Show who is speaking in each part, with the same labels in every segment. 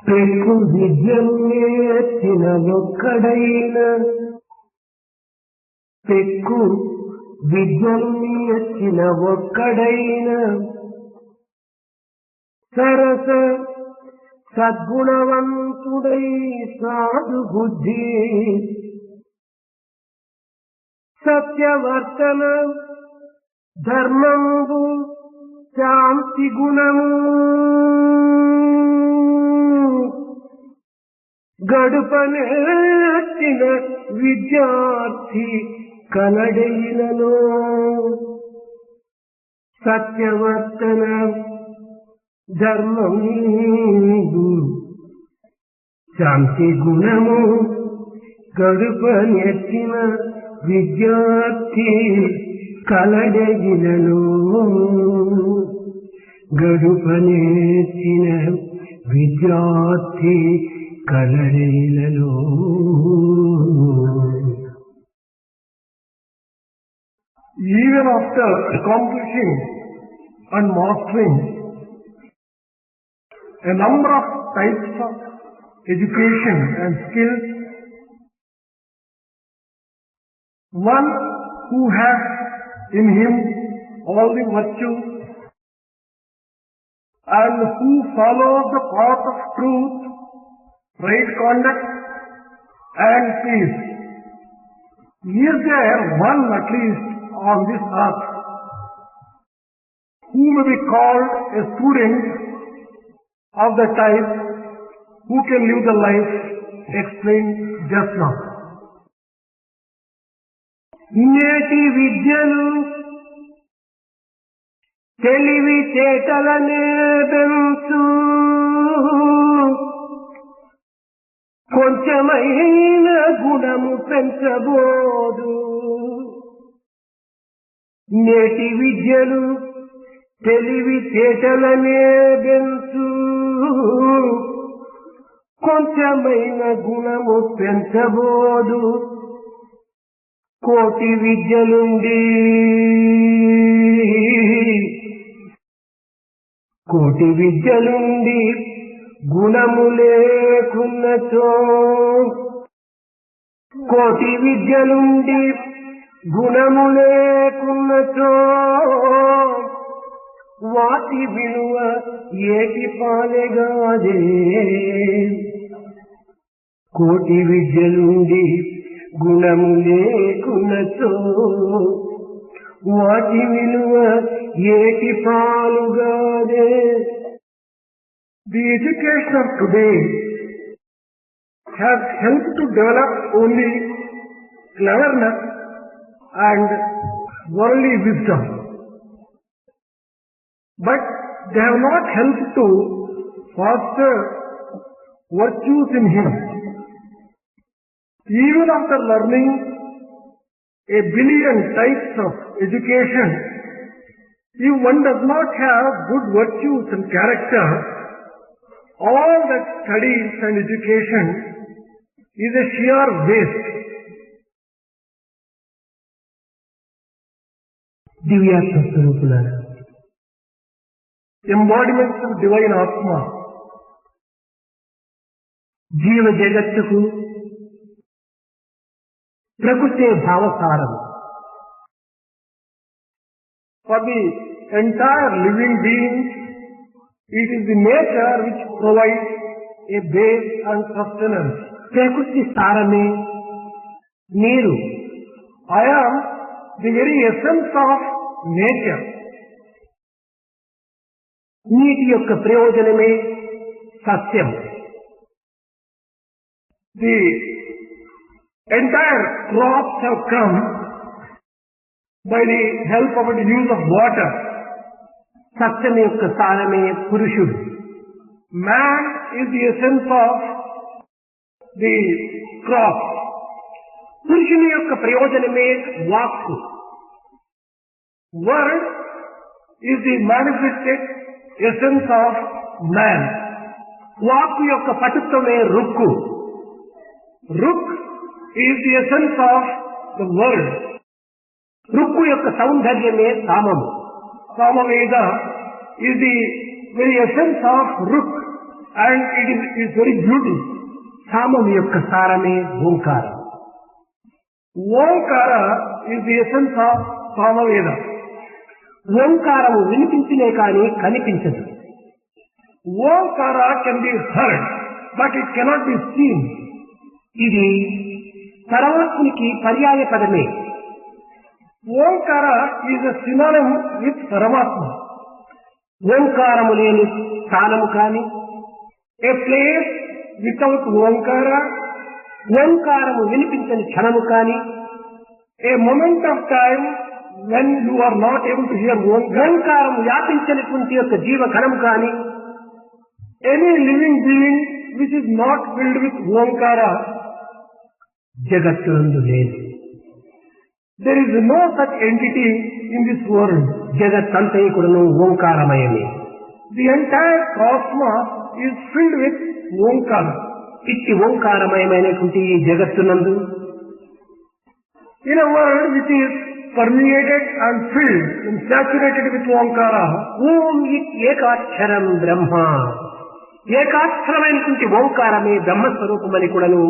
Speaker 1: పెక్కు విద్యను నేర్చిన ఒక్కడైన పెక్కు విద్యను నేర్చిన ఒక్కడైన సరస సద్గుణవంతుడై సాధు బుద్ధి సత్యవర్తన ధర్మంబు శాంతి గుణము గడుపనేర్చిన విద్యార్థి కలడైనలో సత్యవర్తన ధర్మం శాంతి గుణము గడుపనేర్చిన విద్యార్థి కలడగినలో గడుపనేర్చిన విద్యార్థి కలడగినలో.
Speaker 2: Even after accomplishing and mastering a number of types of education and skills, one who has in him all the virtues and who follows the path of truth, right conduct and peace, is there one at least on this earth who may be called a student of the type who can live the life explained just now.
Speaker 1: నేటి విద్యలు తెలివి చేతలనే పెంచు కొంచెమైన గుణము పెంచబోదు. నేటి విద్యలు తెలివి చేతలనే పెంచు కొంచెమైన గుణము పెంచబోదు. కోటి విద్యలుండి గుణము లేకున్నచో కోటి విద్యలుండి గుణము లేకున్నచో వాటి విలువ ఏటి పాలెగాదే. కోటి విద్యలుండి గుణము లేకున్నచో వాటి విలువ ఏటి పాలుగాదే.
Speaker 2: The education of today has helped to develop only cleverness and worldly wisdom, but they have not helped to foster virtues in him. Even after learning a billion types of education, if one does not have good virtues and character, all that studies and education is a sheer waste.
Speaker 1: దివ్యాత్మ స్వరూపులారా,
Speaker 2: Embodiments of divine Atma,
Speaker 1: జీవ జగత్తుకు ప్రకృతి భావసారం.
Speaker 2: for the entire living being, it is the nature which provides a base and sustenance.
Speaker 1: ప్రకృతి సారమే నీరు.
Speaker 2: I am the very essence of nature.
Speaker 1: నీటి యొక్క ప్రయోజనమే సస్యం.
Speaker 2: The entire crops have come by the help of the use of water.
Speaker 1: సస్యం యొక్క సారమే పురుషుడు.
Speaker 2: Man is the essence of the crop.
Speaker 1: పురుషుని యొక్క ప్రయోజనమే వాక్కు.
Speaker 2: Word is the manifested essence of man.
Speaker 1: వాక్కు యొక్క పటుత్వమే Rukku.
Speaker 2: Ruk is the essence of the world.
Speaker 1: Rukku యొక్క సౌందర్యమే సామము.
Speaker 2: Samaveda is the very essence of Ruk, and it is very beautiful.
Speaker 1: సామము యొక్క సారమే ఓంకారం.
Speaker 2: Omkara is the essence of Samaveda.
Speaker 1: ఓంకారము వినిపించినే కానీ కనిపించదు.
Speaker 2: Omkara can be heard, but it cannot be seen.
Speaker 1: ఇది పరమాత్మునికి పర్యాయ పదమే.
Speaker 2: Omkara is a synonym with Paramatma.
Speaker 1: ఓంకారము లేని స్థానము కాని,
Speaker 2: A place without Omkara,
Speaker 1: ఓంకారము వినిపించని క్షణము కాని,
Speaker 2: a moment of time when you are not able to hear Omkara,
Speaker 1: ఓంకారము వ్యాపించినటువంటి యొక్క జీవ కణము కాని,
Speaker 2: any living being which is not filled with Omkara,
Speaker 1: జగత్తునందు లేదు.
Speaker 2: there is no such entity in this world.
Speaker 1: జగత్తంతైకుడును ఓంకారమయమే.
Speaker 2: The entire cosmos is filled with Omkara.
Speaker 1: ఇట్టి ఓంకారమయమైనటువంటి ఈ జగత్తునందు
Speaker 2: In a world which is permeated and filled and saturated with Omkara,
Speaker 1: ఓం ఇత్ ఏకాక్షరం బ్రహ్మ, ఏకాక్షరమైనటువంటి ఓంకారమే బ్రహ్మస్వరూపమని కూడాను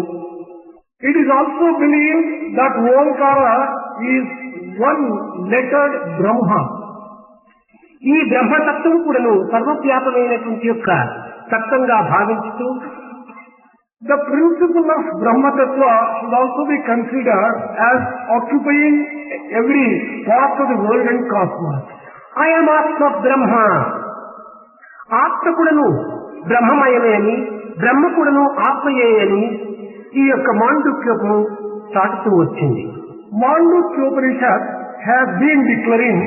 Speaker 2: it is also believed that Omkara is one-lettered Brahma.
Speaker 1: ఈ బ్రహ్మతత్వం కూడాను సర్వవ్యాపమైనటువంటి యొక్క తత్వంగా భావించుతూ
Speaker 2: The principle of Brahma Tattva should also be considered as occupying every part of the world and cosmos.
Speaker 1: అయమాత్మ బ్రహ్మ, ఆత్మ కూడాను బ్రహ్మమయమే అని, బ్రహ్మ కూడాను ఆత్మయే అని ఈ యొక్క మాండుక్యము చాటుతూ వచ్చింది.
Speaker 2: Mandukya Upanishad has been declaring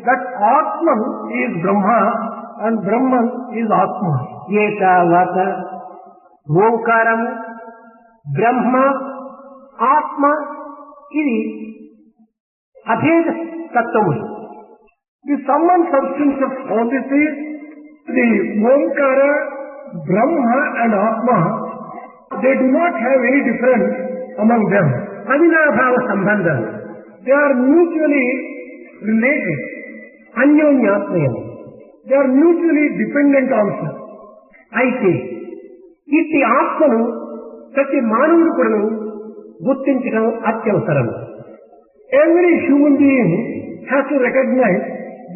Speaker 2: that Atman is Brahma and Brahman is Atma.
Speaker 1: ఏతావాత ఓంకారము, బ్రహ్మ, ఆత్మ ఇది అభేద తత్వములు.
Speaker 2: The sum and substance of all this is the Omkara, Brahma and Atma. They do not have any difference among them.
Speaker 1: అవినాభావ సంబంధం,
Speaker 2: They are mutually related.
Speaker 1: అన్యోన్యాశ్రయం.
Speaker 2: They are mutually dependent also.
Speaker 1: అయితే ఇట్టి ఆత్మను ప్రతి మానవుడు కూడా గుర్తించడం అత్యవసరం.
Speaker 2: Every human being has to recognize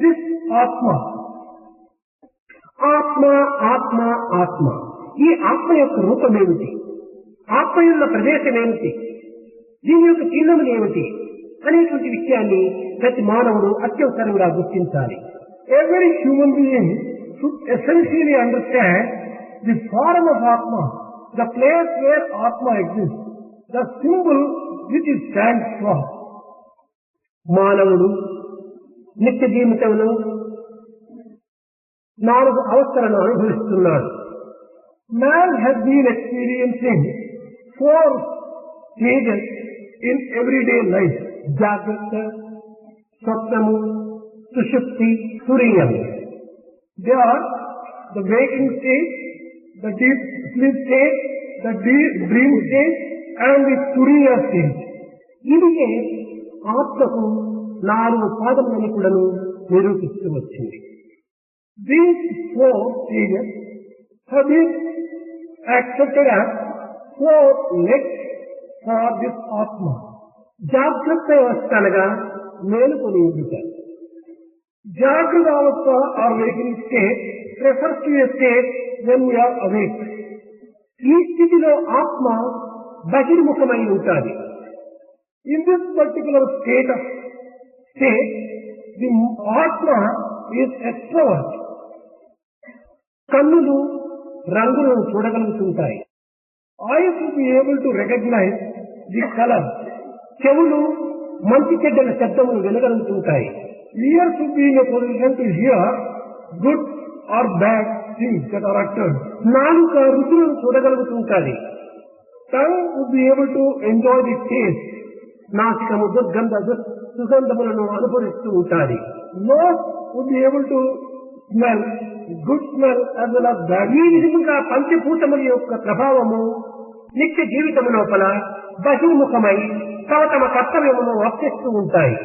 Speaker 2: this Atma.
Speaker 1: ఆత్మ ఆత్మ ఆత్మ, ఈ ఆత్మ యొక్క రూపం ఏమిటి, ఆత్మ యొక్క ప్రదేశం ఏమిటి, దీని యొక్క చిహ్నములు ఏమిటి అనేటువంటి విషయాన్ని ప్రతి మానవుడు అత్యవసరంగా గుర్తించాలి.
Speaker 2: Every human being should essentially understand the form of Atma, the place where Atma exists, the symbol which it stands for.
Speaker 1: మానవుడు నిత్య జీవితంలో 4 అవస్థలను అనుభవిస్తున్నాడు.
Speaker 2: Man has been experiencing 4 stages in everyday life.
Speaker 1: జాగ్రత్త, స్వప్నము, సుషుప్తి, తురీయం.
Speaker 2: They are the waking state, the deep sleep state, the deep dream state and the turiya state.
Speaker 1: ఇదియే ఆత్మకు 4 పాదములని కూడాను నిరూపిస్తూ వచ్చింది.
Speaker 2: These 4 stages have been accepted as 4 legs for this Atma.
Speaker 1: జాగ్రత్త వ్యవస్థ అనగా మేలుకొని ఉండుట.
Speaker 2: Jagrata Avastha or waking state refers to a state when we are awake.
Speaker 1: ఈ స్థితిలో ఆత్మ బహిర్ముఖమై ఉంటాది.
Speaker 2: In this particular state, the Atma is extrovert.
Speaker 1: కన్నులు రంగులను చూడగలుగుతుంటాయి.
Speaker 2: Eyes will be able to recognize the color.
Speaker 1: చెవులు మంచి చెడ్డల శబ్దములు వినగలుగుతుంటాయి.
Speaker 2: Ears will be in a position to hear good or bad things that are uttered.
Speaker 1: నాలుక రుచులను చూడగలుగుతుంటాది.
Speaker 2: Tongue would be able to enjoy the taste.
Speaker 1: నాసికము సుగంధములను అనుభవిస్తూ ఉంటాది.
Speaker 2: Nose would be able to smell good smell as well as bad.
Speaker 1: ఈ విధంగా పంచభూతముల యొక్క ప్రభావము నిత్య జీవితము లోపల బహిర్ముఖమై తమ తమ కర్తవ్యమును వర్తిస్తూ ఉంటాయి.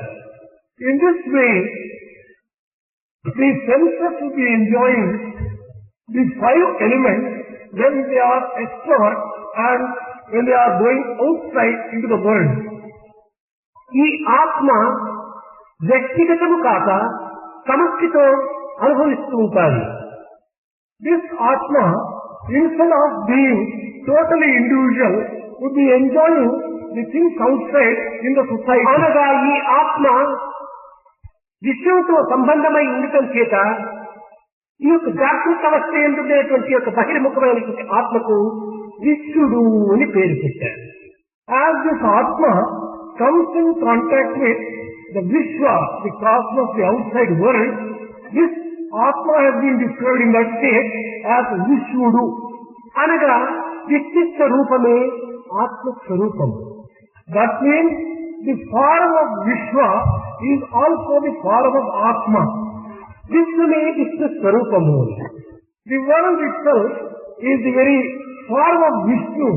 Speaker 2: In this way, the senses will be enjoying the 5 elements when they are extrovert and when they are going outside into the world.
Speaker 1: ఈ ఆత్మ వ్యక్తిగతము కాక సమష్టితో అనుభవిస్తూ ఉంటాయి.
Speaker 2: This Atma, instead of being totally individual, would be enjoying the things outside in the society.
Speaker 1: అనగా ఈ ఆత్మ విశ్వంతో సంబంధమై ఉండటం చేత ఈ యొక్క జాగృత అవస్థ ఎందుకునేటువంటి యొక్క బహిర్ముఖమైనటువంటి ఆత్మకు విశ్వడు అని పేరు పెట్టారు.
Speaker 2: As this Atma comes in contact with the Vishwa, the cosmos, the outside world, this Atma has been described in that state as Vishwudu.
Speaker 1: అనగా వ్యక్తి స్వరూపమే ఆత్మస్వరూపం.
Speaker 2: That means the form of Vishwa is also the form of Atma.
Speaker 1: విశ్వమే Vishnu స్వరూపము.
Speaker 2: The world itself is the very form of Vishnu.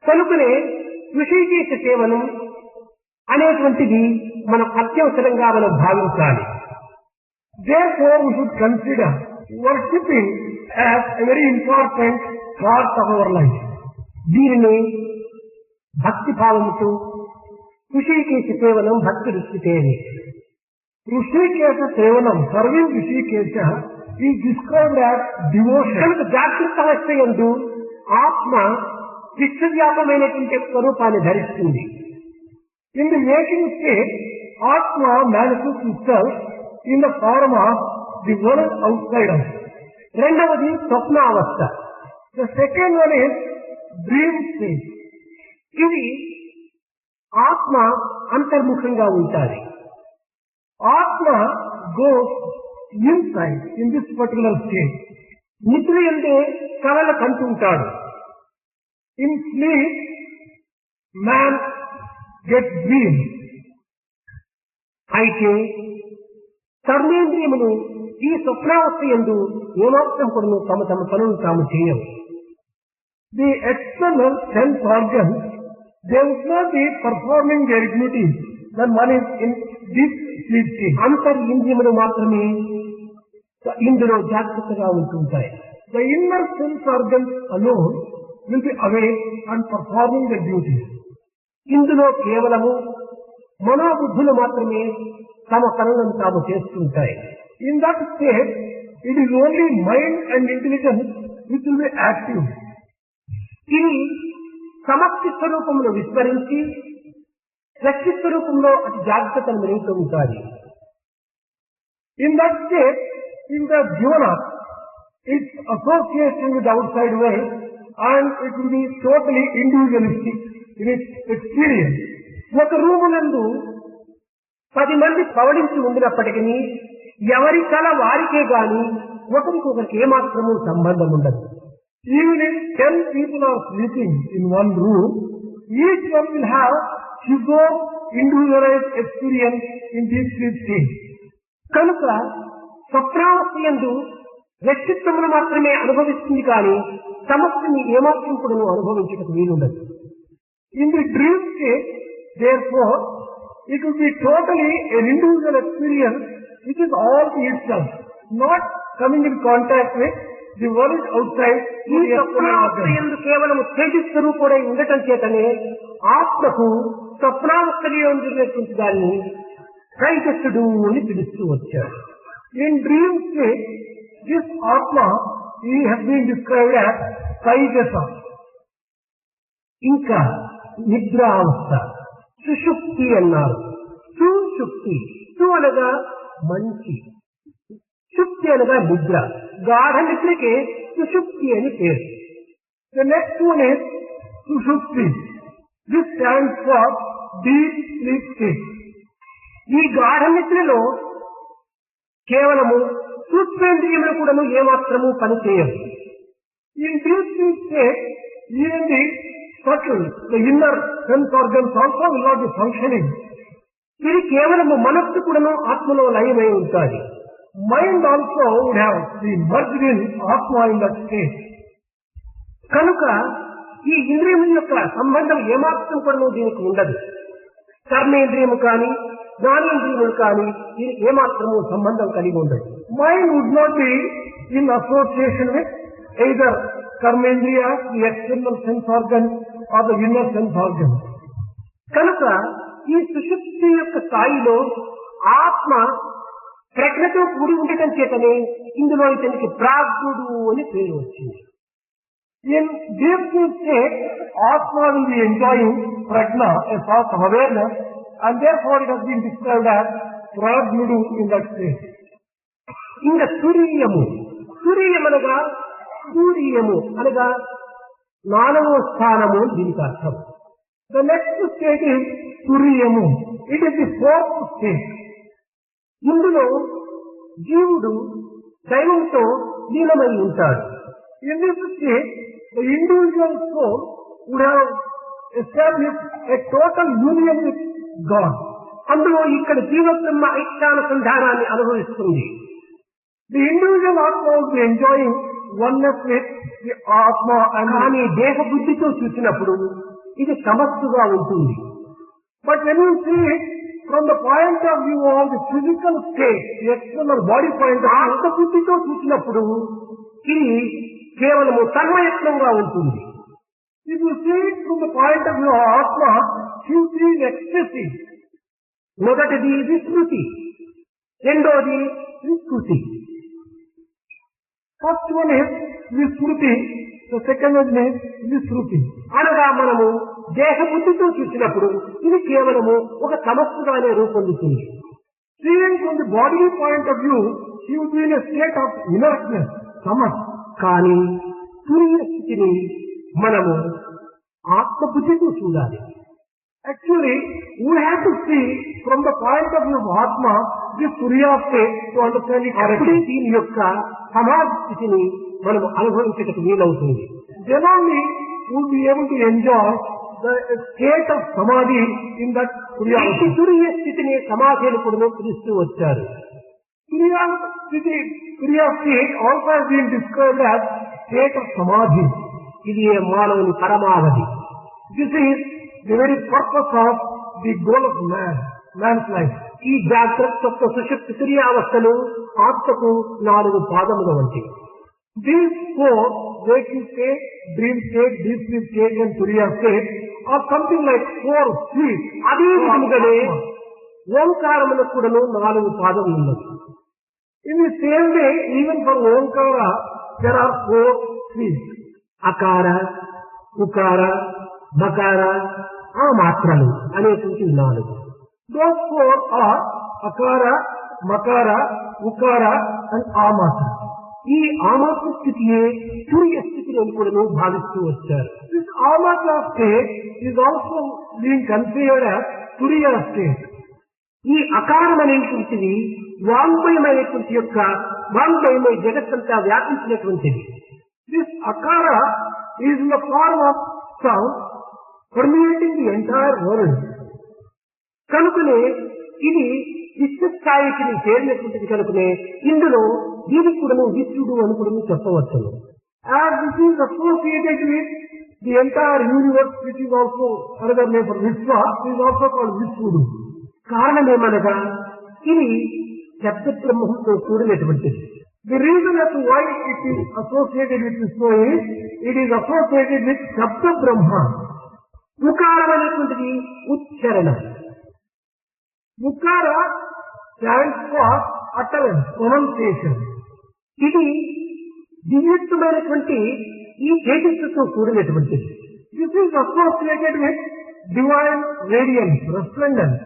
Speaker 1: కనుకనే ఋషికేశ సేవనం అనేటువంటిది మనం అత్యవసరంగా మనం భావించాలి.
Speaker 2: Therefore, we should consider worshipping as a very important part of our life.
Speaker 1: దీనిని భక్తి భావముతో ఋషికేశ సేవనం భక్తి దృష్టితేనే.
Speaker 2: Rishikesha Sevanam, serving Rishikesha, is described as devotion.
Speaker 1: కనుక జాగృత అవస్థ యందు ఆత్మ విశ్వవ్యాపమైనటువంటి స్వరూపాన్ని ధరిస్తుంది.
Speaker 2: In the waking state, Atma manifests itself in the form of the world outside us.
Speaker 1: రెండవది స్వప్న అవస్థ.
Speaker 2: The second one is dream state.
Speaker 1: ఇది ఆత్మ అంతర్ముఖంగా ఉంటాది.
Speaker 2: Atma goes inside in this particular state.
Speaker 1: నిద్ర యందే కలల కంటుంటాడు.
Speaker 2: In sleep, man gets dreams.
Speaker 1: అయితే కర్మేంద్రియములు ఈ స్వప్నావస్థ యందు ఏమాత్రం కూడా తమ పనులు తాము చేయవు.
Speaker 2: The external sense organs, they would not be performing their duties when one is in this sleep state.
Speaker 1: అంతరింద్రియములు మాత్రమే ఇందులో జాగ్రత్తగా ఉంటుంటాయి.
Speaker 2: The inner sense organs alone will be awake and performing their duties.
Speaker 1: ఇందులో కేవలము మనోబుద్ధులు మాత్రమే తమ పనులను తాము చేస్తుంటాయి.
Speaker 2: In that state, it is only mind and intelligence which will be active.
Speaker 1: ఇది సమష్టి స్వరూపమును విస్మరించి వ్యక్తి స్వరూపంలో అతి జాగ్రత్తను మెరుగుతూ ఉంటాయి.
Speaker 2: In that state, in the given up, its association with the outside world, and it will be totally individualistic in its experience.
Speaker 1: ఒక రూమునందు 10 మంది పవడించి ఉండినప్పటికీ ఎవరి కళ వారికే గాని ఒకరికొకరికి ఏమాత్రము సంబంధం ఉండదు.
Speaker 2: Even if 10 people are sleeping in one room, each one will have his own individualized experience in this sleep state.
Speaker 1: కనుక స్వప్నావస్థ యందు వ్యక్తిత్వమును మాత్రమే అనుభవిస్తుంది కానీ సమస్యని ఏమాత్రం కూడా అనుభవించడానికి వీలుండదు.
Speaker 2: In the dream state, therefore, it will be totally an individual experience which is all to itself, not coming in contact with the world outside.
Speaker 1: ఈ స్వప్నావస్థ యందు కేవలం తేజస్వరూపుడై ఉండటం చేతనే ఆత్మకు స్వప్నావస్థలో ఉండినటువంటి దాన్ని తైజస్సుడు అని పిలుస్తూ వచ్చారు.
Speaker 2: In dream state, this Atma he has been described as Taijasa.
Speaker 1: ఇంకా నిద్రావస్థ సుషుప్తి అన్నారు. సుషుప్తి, సు అనగా మంచి, శుక్తి అనగా నిద్ర. గాఢ నిద్రకే సుషుప్తి అని పేరు.
Speaker 2: The next one is Sushupti. This stands for deep sleep state.
Speaker 1: ఈ గాఢ నిద్రలో కేవలము సూక్ష్మేంద్రియములు కూడాను ఏమాత్రము పనిచేయవు.
Speaker 2: In deep sleep state, even the subtle, the inner sense organs also will not be functioning.
Speaker 1: ఇది కేవలము మనస్సు కూడాను ఆత్మలో లయమై ఉంటాయి.
Speaker 2: Mind also would have been merged in Atma in that state.
Speaker 1: కనుక ఈ ఇంద్రియముల యొక్క సంబంధం ఏమాత్రం కూడా దీనికి ఉండదు. కర్మేంద్రియము కానీ జ్ఞానేంద్రియములు కానీ దీనికి ఏమాత్రము సంబంధం కలిగి ఉండదు.
Speaker 2: Mind would not be in association with either karmendriyas, the external sense organs or the inner sense organs.
Speaker 1: కనుక ఈ సుషుప్తి యొక్క స్థాయిలో ఆత్మ ప్రజ్ఞతో కూడి ఉండటం చేతనే ఇందులో ఇతనికి ప్రాజ్ఞుడు అని పేరు వచ్చింది.
Speaker 2: In this state, Atma will be enjoying prajna, a source of awareness, and therefore it has been described as prajnudu in that state.
Speaker 1: ఇంకా తురీయము, తురీయమనగా సూర్యము అనగా 4వ స్థానము దీనికి అర్థం.
Speaker 2: The next state is Turiyamu. It is the 4th state.
Speaker 1: ఇందులో జీవుడు దైవంతో లీనమై ఉంటాడు.
Speaker 2: In this state, the individual soul would have established a total union with God.
Speaker 1: అందులో ఇక్కడ జీవబ్రహ్మ ఐక్యానుసంధానాన్ని అనుభవిస్తుంది.
Speaker 2: The individual Atma will be enjoying oneness with the Atma, and
Speaker 1: కానీ దేహ బుద్ధితో చూసినప్పుడు ఇది సమస్తుగా ఉంటుంది.
Speaker 2: But when you see it from the point of view of the physical state, the external body point of view,
Speaker 1: ఆత్మ బుద్ధితో చూసినప్పుడు ఇది కేవలము తన్మయత్నంగా ఉంటుంది.
Speaker 2: if you see it from the point of view of Atma, you see ecstasy.
Speaker 1: మొదటిది విస్మృతి, రెండోది విస్మృతి.
Speaker 2: First one is Vismruti, the second one is Visruti.
Speaker 1: అనగా మనము దేహ బుద్ధితో చూసినప్పుడు ఇది కేవలము ఒక సమస్తుగానే రూపొందుతుంది.
Speaker 2: Seeing from the bodily point of view, he would be in a state of inertness, samas.
Speaker 1: కానీ తురియ స్థితిని మనము ఆత్మబుద్ధితో చూడాలి.
Speaker 2: Actually, we have to see from the point of view of Atma, this Turiya state to understand it
Speaker 1: అప్పుడే
Speaker 2: correctly.
Speaker 1: దీని యొక్క సమాధి స్థితిని మనం అనుభవించటకు వీలవుతుంది.
Speaker 2: Then only we will be able to enjoy the state of Samadhi in that Turiya
Speaker 1: ఈ
Speaker 2: state.
Speaker 1: తురియ స్థితిని సమాధి అని కూడా పిలుస్తూ వచ్చారు.
Speaker 2: Turiya state also has been described as state of Samadhi.
Speaker 1: ఇది మానవుని పరమావధి.
Speaker 2: This is the very purpose of the goal of man's life.
Speaker 1: ఈ జాగ్రత్త యొక్క సుషుప్తి తురియావస్థలు ఆత్మకు 4 పాదముల వంటివి.
Speaker 2: These 4, waking state, dream state, deep sleep state and Turiya state are something like 4 feet.
Speaker 1: అదే విధముగానే ఓంకారములకు కూడాను 4 పాదములు ఉన్నవి.
Speaker 2: In the same way, even for Omkara, there are 4 feet.
Speaker 1: అకార, ఉకార, మకార, ఆ మాత్రలు అనేటువంటి 4.
Speaker 2: Those 4 are Akara, Makara, Ukara and Amatra.
Speaker 1: ఈ ఆమాత్మ స్థితియే తురియ స్థితిని కూడాను భావిస్తూ వచ్చారు.
Speaker 2: This Amatra state is also being considered as Turiya state.
Speaker 1: ఈ అకారం అనేటువంటిది వాంగ్మయమైనటువంటి యొక్క వాంగ్మయమై జగత్తంతా వ్యాపించినటువంటిది.
Speaker 2: This Akara is in the form of sound permeating the entire world.
Speaker 1: కనుకనే ఇది విశ్వస్థాయికి చేరినటువంటిది కనుకనే ఇందులో దీనికి కూడాను విశ్వడు అని కూడా చెప్పవచ్చును.
Speaker 2: As this is associated with the entire universe, which is also another name for Vishwa, is also called Vishwudu.
Speaker 1: కారణమేమనగా ఇది శబ్ద బ్రహ్మంతో కూడినటువంటిది.
Speaker 2: The reason as to why it is associated with Vishwa is, it is associated with Shabda Brahma.
Speaker 1: ఉకారం అనేటువంటిది ఉచ్చారణ.
Speaker 2: Mukara stands for utterance, pronunciation.
Speaker 1: ఇది దివ్యత్వమైనటువంటి ఈ తేజస్సుతో కూడినటువంటిది.
Speaker 2: This is associated with divine radiance, resplendence.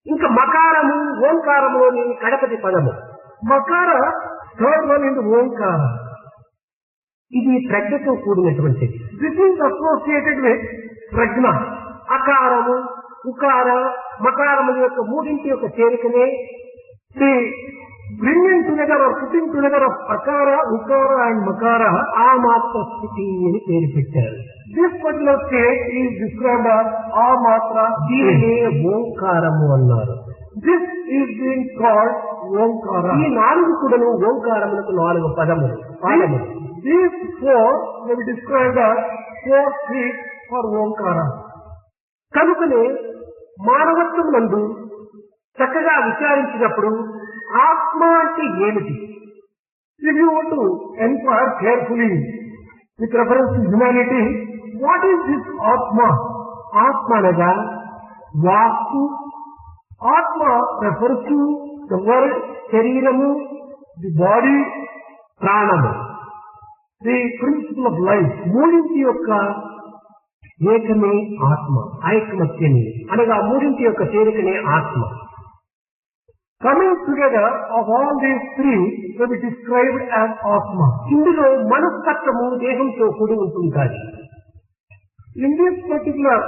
Speaker 1: ఇంకా మకారము ఓంకారములోని గణపతి పదము.
Speaker 2: Makara, third one in the Omkara.
Speaker 1: ఇది ప్రజ్ఞతో కూడినటువంటిది.
Speaker 2: This is associated with prajna.
Speaker 1: అకారము, ఉకార, మకారముల యొక్క మూడింటి యొక్క చేరికనే
Speaker 2: The bringing together or putting together of Akara, Ukara and Makara,
Speaker 1: ఆమాత్మ స్థితి అని పేరు పెట్టారు.
Speaker 2: this particular state is described as Amatra.
Speaker 1: దీనినే ఓంకారము అన్నారు.
Speaker 2: This is being called Omkara.
Speaker 1: ఈ 4 కూడాను ఓంకారములకు 4 పాదములు.
Speaker 2: These 4 may be described as 4 feet for Omkara.
Speaker 1: కనుకనే మానవత్వం నందు చక్కగా విచారించినప్పుడు ఆత్మ అంటే ఏమిటి?
Speaker 2: If you want to inquire carefully with reference to humanity, what is this Atma?
Speaker 1: ఆత్మ అనగా వాక్కు,
Speaker 2: Atma refers to the word,
Speaker 1: శరీరము,
Speaker 2: the body,
Speaker 1: ప్రాణము.
Speaker 2: the principle of life.
Speaker 1: మూడింటి యొక్క ఏకమే ఆత్మ, ఐకమత్యమే అనగా మూడింటి యొక్క చేరికనే ఆత్మ.
Speaker 2: Coming together of all these three will be described as Atma.
Speaker 1: ఇందులో మనస్తత్వము దేహంతో కూడి ఉంటుంటాయి.
Speaker 2: In this particular,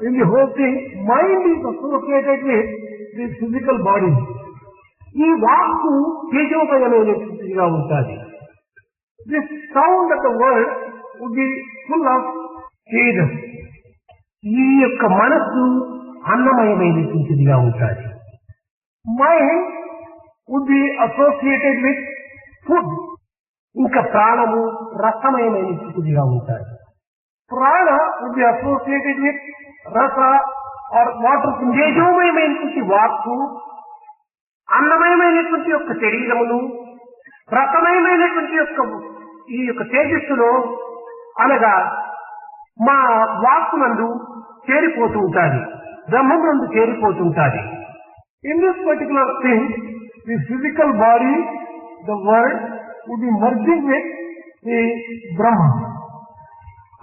Speaker 2: in the whole thing, mind is associated with the physical body.
Speaker 1: ఈ వాక్కు తేజోమయమైనటువంటిదిగా ఉంటుంది.
Speaker 2: This sound of the word would be full of tejas.
Speaker 1: ఈ యొక్క మనస్సు అన్నమయమైనటువంటిదిగా ఉంటుంది.
Speaker 2: Mind would be associated with food.
Speaker 1: ఇంకా ప్రాణము రసమయమైనటువంటిదిగా ఉంటుంది.
Speaker 2: Prana would be associated with rasa or water.
Speaker 1: తేజోమయమైనటువంటి వాక్కు, అన్నమయమైనటువంటి యొక్క శరీరమును, రసమయమైనటువంటి యొక్క ఈ యొక్క తేజస్సులో అనగా మా వాక్కునందు చేరిపోతూ ఉంటుంది, బ్రహ్మమునందు చేరిపోతుంటాది.
Speaker 2: In this particular thing, the physical body, the world, would be merging with the Brahma.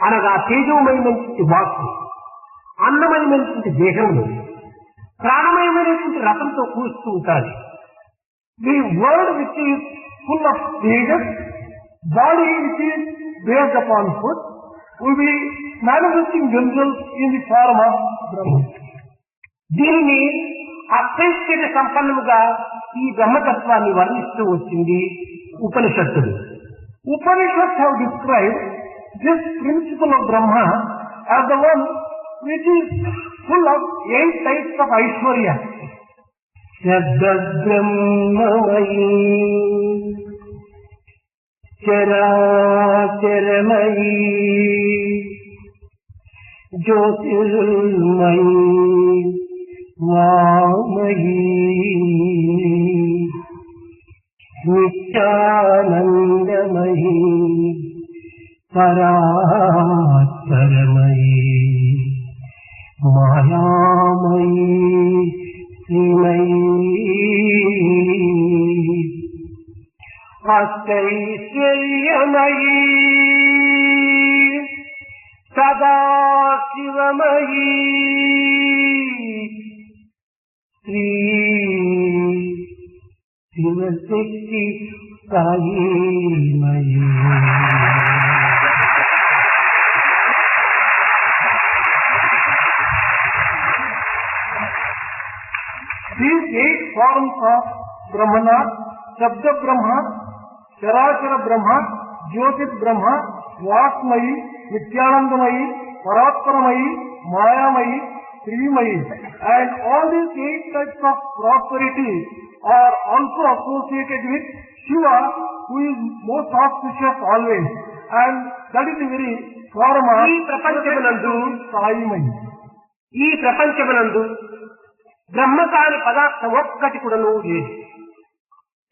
Speaker 1: అనగా తేజోమయమైనటువంటి వాక్కు, అన్నమయమైనటువంటి దేహమును, ప్రాణమయమైనటువంటి రసంతో కూరుస్తూ ఉంటుంది.
Speaker 2: The world which is full of tejas, body which is based upon food, will be manifesting themselves in the form of Brahma.
Speaker 1: దీనిని అక్షైశ్వర్య సంపన్నముగా ఈ బ్రహ్మతత్వాన్ని వర్ణిస్తూ వచ్చింది ఉపనిషత్తులు.
Speaker 2: Upanishads have described this principle of Brahma as the one which is full of 8 types of Aishwarya.
Speaker 1: శబ్దబ్రహ్మమయీ, చరాచరమయీ, Jyothirmayi, వామయీ, నిత్యానందమయీ, పరాత్పరమయీ, మాయామయీ, శ్రీమయీ, అష్టైశ్వర్యమయీ, సదాశివమయీ, Shri Shivashakti సాయిమయీ.
Speaker 2: These 8 forms of Brahmana, Shabda Brahma, Charachara Brahma, Jyotit Brahma, Vasmayi, Nityanandamayi, Paratparamayi, Mayamayi, Srimayi, and all these 8 types of prosperity are also associated with Shiva, who is most auspicious always, and that is the very form of
Speaker 1: ఈ ప్రపంచమునందు
Speaker 2: Saimayi.
Speaker 1: ఈ ప్రపంచమునందు బ్రహ్మ కాని పదార్థం ఒక్కటి కూడా లేదు.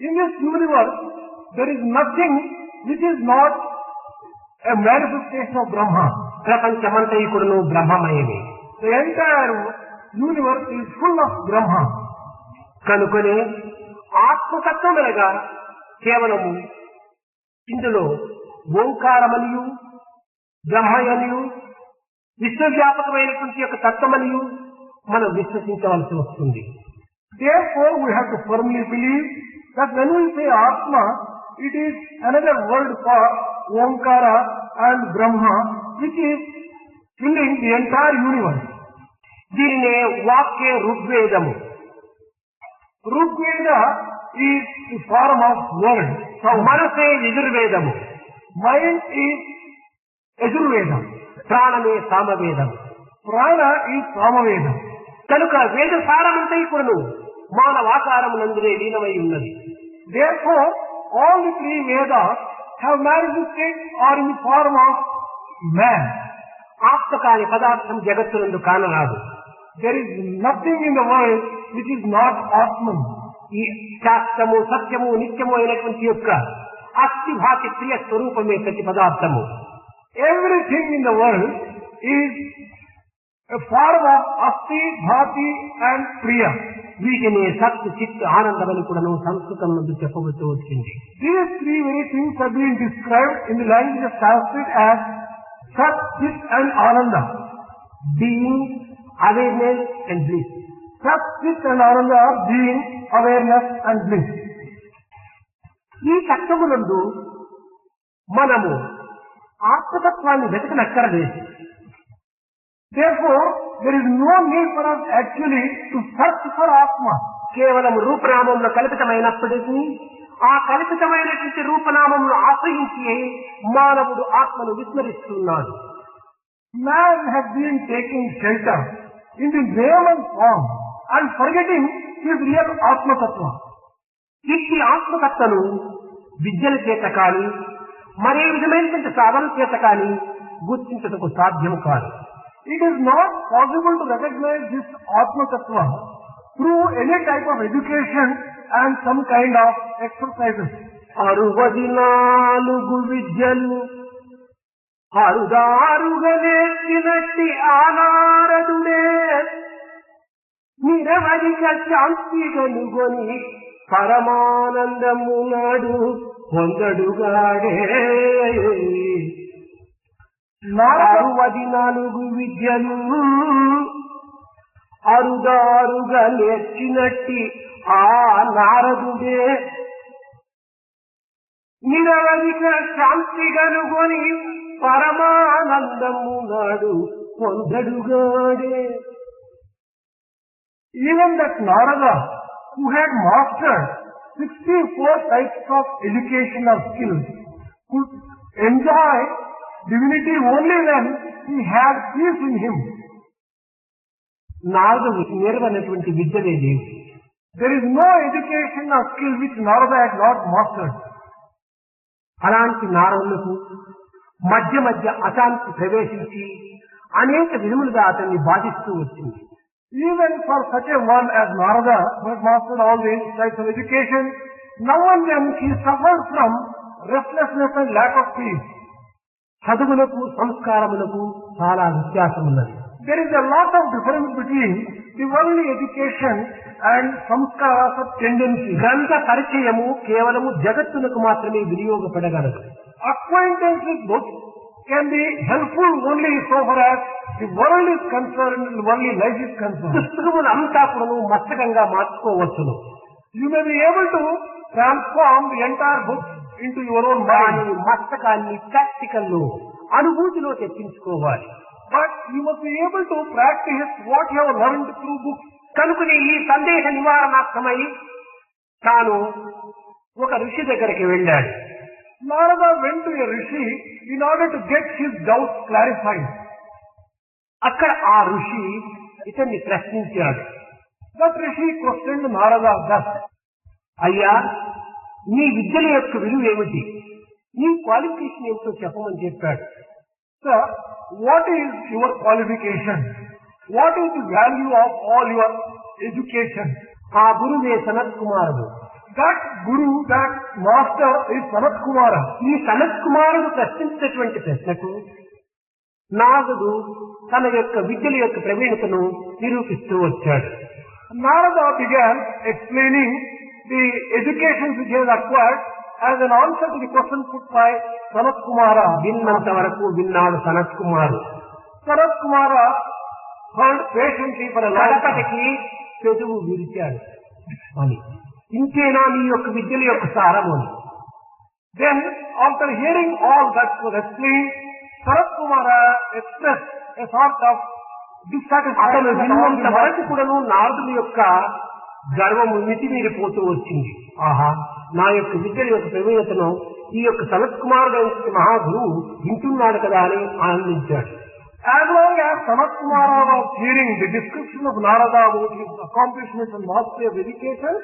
Speaker 2: In this universe, there is nothing which is not a manifestation of Brahma.
Speaker 1: ప్రపంచమంతా కూడా బ్రహ్మమయమే.
Speaker 2: The entire universe is full of Brahma.
Speaker 1: కనుకనే ఆత్మతత్వమనగా కేవలము ఇందులో ఓంకారమనియు, బ్రహ్మయనియు, విశ్వవ్యాపకమైనటువంటి యొక్క తత్వమనియు మనం విశ్వసించవలసి వస్తుంది.
Speaker 2: Therefore, we have to firmly believe that when we say Atma, it is another word for Omkara and Brahma, which is filling the entire universe.
Speaker 1: దీనినే వాక్య ఋగ్వేదము.
Speaker 2: Rigveda is the form of word.
Speaker 1: మనసే యజుర్వేదము.
Speaker 2: Mind is Yajurveda.
Speaker 1: ప్రాణమే సామవేదము.
Speaker 2: Prana is Samaveda.
Speaker 1: కనుక వేద సారమంతా కూడాను మానవాకారమునందునే లీనమై ఉన్నది.
Speaker 2: Therefore, all the 3 Vedas have manifested or in the form of man.
Speaker 1: ఆత్మ కాని పదార్థం జగత్తునందు కానరాదు.
Speaker 2: There is nothing in the world which is not Atman.
Speaker 1: ఈ శాస్త్రము, సత్యము, నిత్యము అయినటువంటి యొక్క అస్థిభాతి ప్రియ స్వరూపమే ప్రతి పదార్థము.
Speaker 2: Everything in the world is a form of Asti, Bhati and Priya.
Speaker 1: వీటిని సత్ చిత్ ఆనందమని కూడాను సంస్కృతం నుండి చెప్పవచ్చు వచ్చింది.
Speaker 2: These three very things are being described in the language of Sanskrit as Sat, Chit and Ananda.
Speaker 1: Being, awareness and bliss.
Speaker 2: Sat, Chit and Ananda are being, awareness and bliss.
Speaker 1: ఈ తత్వమునందు మనము ఆత్మతత్వాన్ని వెతకనక్కరలేదు.
Speaker 2: Therefore, there is no need for us actually to search for Atma.
Speaker 1: కేవలం రూపనామంలో కల్పితమైనప్పటికీ ఆ కల్పితమైనటువంటి రూపనామంలో ఆశ్రయించి మానవుడు ఆత్మను విస్మరిస్తున్నాడు.
Speaker 2: Man has been taking shelter in the name and form and forgetting his real Atma Tattva.
Speaker 1: ఇట్టి ఆత్మతత్వను విద్యల చేత కానీ మరే విధమైనటువంటి సాధన చేత కానీ గుర్తించటకు సాధ్యం కాదు.
Speaker 2: It is not possible to recognize this Atma Tattva through any type of education and some kind of exercises.
Speaker 1: 64 విద్యలు అరుదారుగా నేర్చినట్టి ఆనారదుడే నిరవధిక శాంతి కనుగొని పరమానందము నాడు పొందడుగాడే. 64 విద్యలు అరుదారుగా నేర్చినట్టి ఆ నారదుడే నిరవధిక శాంతి కనుగొని పరమానందము నాడు పొందడుగాడే.
Speaker 2: Even that Narada, who had mastered 64 types of educational skills, could enjoy divinity only when he had peace in him.
Speaker 1: నారదుడు నేర్వనటువంటి విద్యలే లేవు.
Speaker 2: There is no education or skill which Narada had not mastered.
Speaker 1: అలాంటి నారదులకు మధ్య మధ్య అశాంతి ప్రవేశించి అనేక విధములుగా అతన్ని బాధిస్తూ వచ్చింది.
Speaker 2: Even for such a one as Narada, who has mastered all these types of education, now and then he suffers from restlessness and lack of peace.
Speaker 1: చదువులకు సంస్కారములకు చాలా వ్యత్యాసం ఉన్నది.
Speaker 2: There is a lot of difference between the worldly education and samskaras of tendency.
Speaker 1: గ్రంథ పరిచయము కేవలము జగత్తునకు మాత్రమే వినియోగపడగలదు.
Speaker 2: Acquaintance with books can be helpful only so far as the world is concerned and worldly life is concerned.
Speaker 1: పుస్తకములు అంతా కూడా మస్తకంగా మార్చుకోవచ్చును.
Speaker 2: You may be able to transform the entire book into your own mind.
Speaker 1: మస్తకాన్ని practical లో అనుభూతిలో తెప్పించుకోవాలి.
Speaker 2: But you must be able to practice what you have learned through books.
Speaker 1: కనుకనే ఈ సందేహ నివారణార్థమై తాను ఒక ఋషి దగ్గరికి వెళ్ళాడు.
Speaker 2: Narada went to a rishi in order to get his doubts clarified.
Speaker 1: అక్కడ ఆ ఋషి ఇతన్ని ప్రశ్నించాడు.
Speaker 2: That rishi questioned Narada thus:
Speaker 1: అయ్యా, నీ విద్యల యొక్క విలువ ఏమిటి? నీ క్వాలిఫికేషన్ ఏమిటో చెప్పమని చెప్పాడు.
Speaker 2: Sir, what is your qualification? What is the value of all your education?
Speaker 1: ఆ గురువే సనత్ కుమారుడు.
Speaker 2: That guru, that master is Sanat Kumara.
Speaker 1: ఈ సనత్ కుమారుడు ప్రశ్నించినటువంటి ప్రశ్నకు నారదుడు తన యొక్క విద్యల యొక్క ప్రవీణతను నిరూపిస్తూ వచ్చాడు.
Speaker 2: Narada began explaining the education which he has acquired as an answer to the question put by Sanat Kumara.
Speaker 1: విన్నంత వరకు విన్నాడు సనత్ కుమారుడు.
Speaker 2: Sanat Kumara heard patiently for a long time.
Speaker 1: కడపటికి పెదవు విరిచాడు అని. ఇంకేనా నీ యొక్క విద్యల యొక్క సారము అని.
Speaker 2: Then, after hearing all that was explained, Sanat Kumara expressed a sort of
Speaker 1: అతను విన్నంత
Speaker 2: dissatisfaction.
Speaker 1: వరకు కూడాను నారదుని యొక్క గర్వము మితిమీరిపోతూ వచ్చింది. ఆహా, నా యొక్క విద్యల యొక్క ప్రవీణతను ఈ యొక్క సనత్ కుమారుడు మహాగురువు వింటున్నాడు కదా అని ఆనందించాడు.
Speaker 2: As long as Sanat Kumara was hearing the description of Narada about his accomplishments and mastery of education,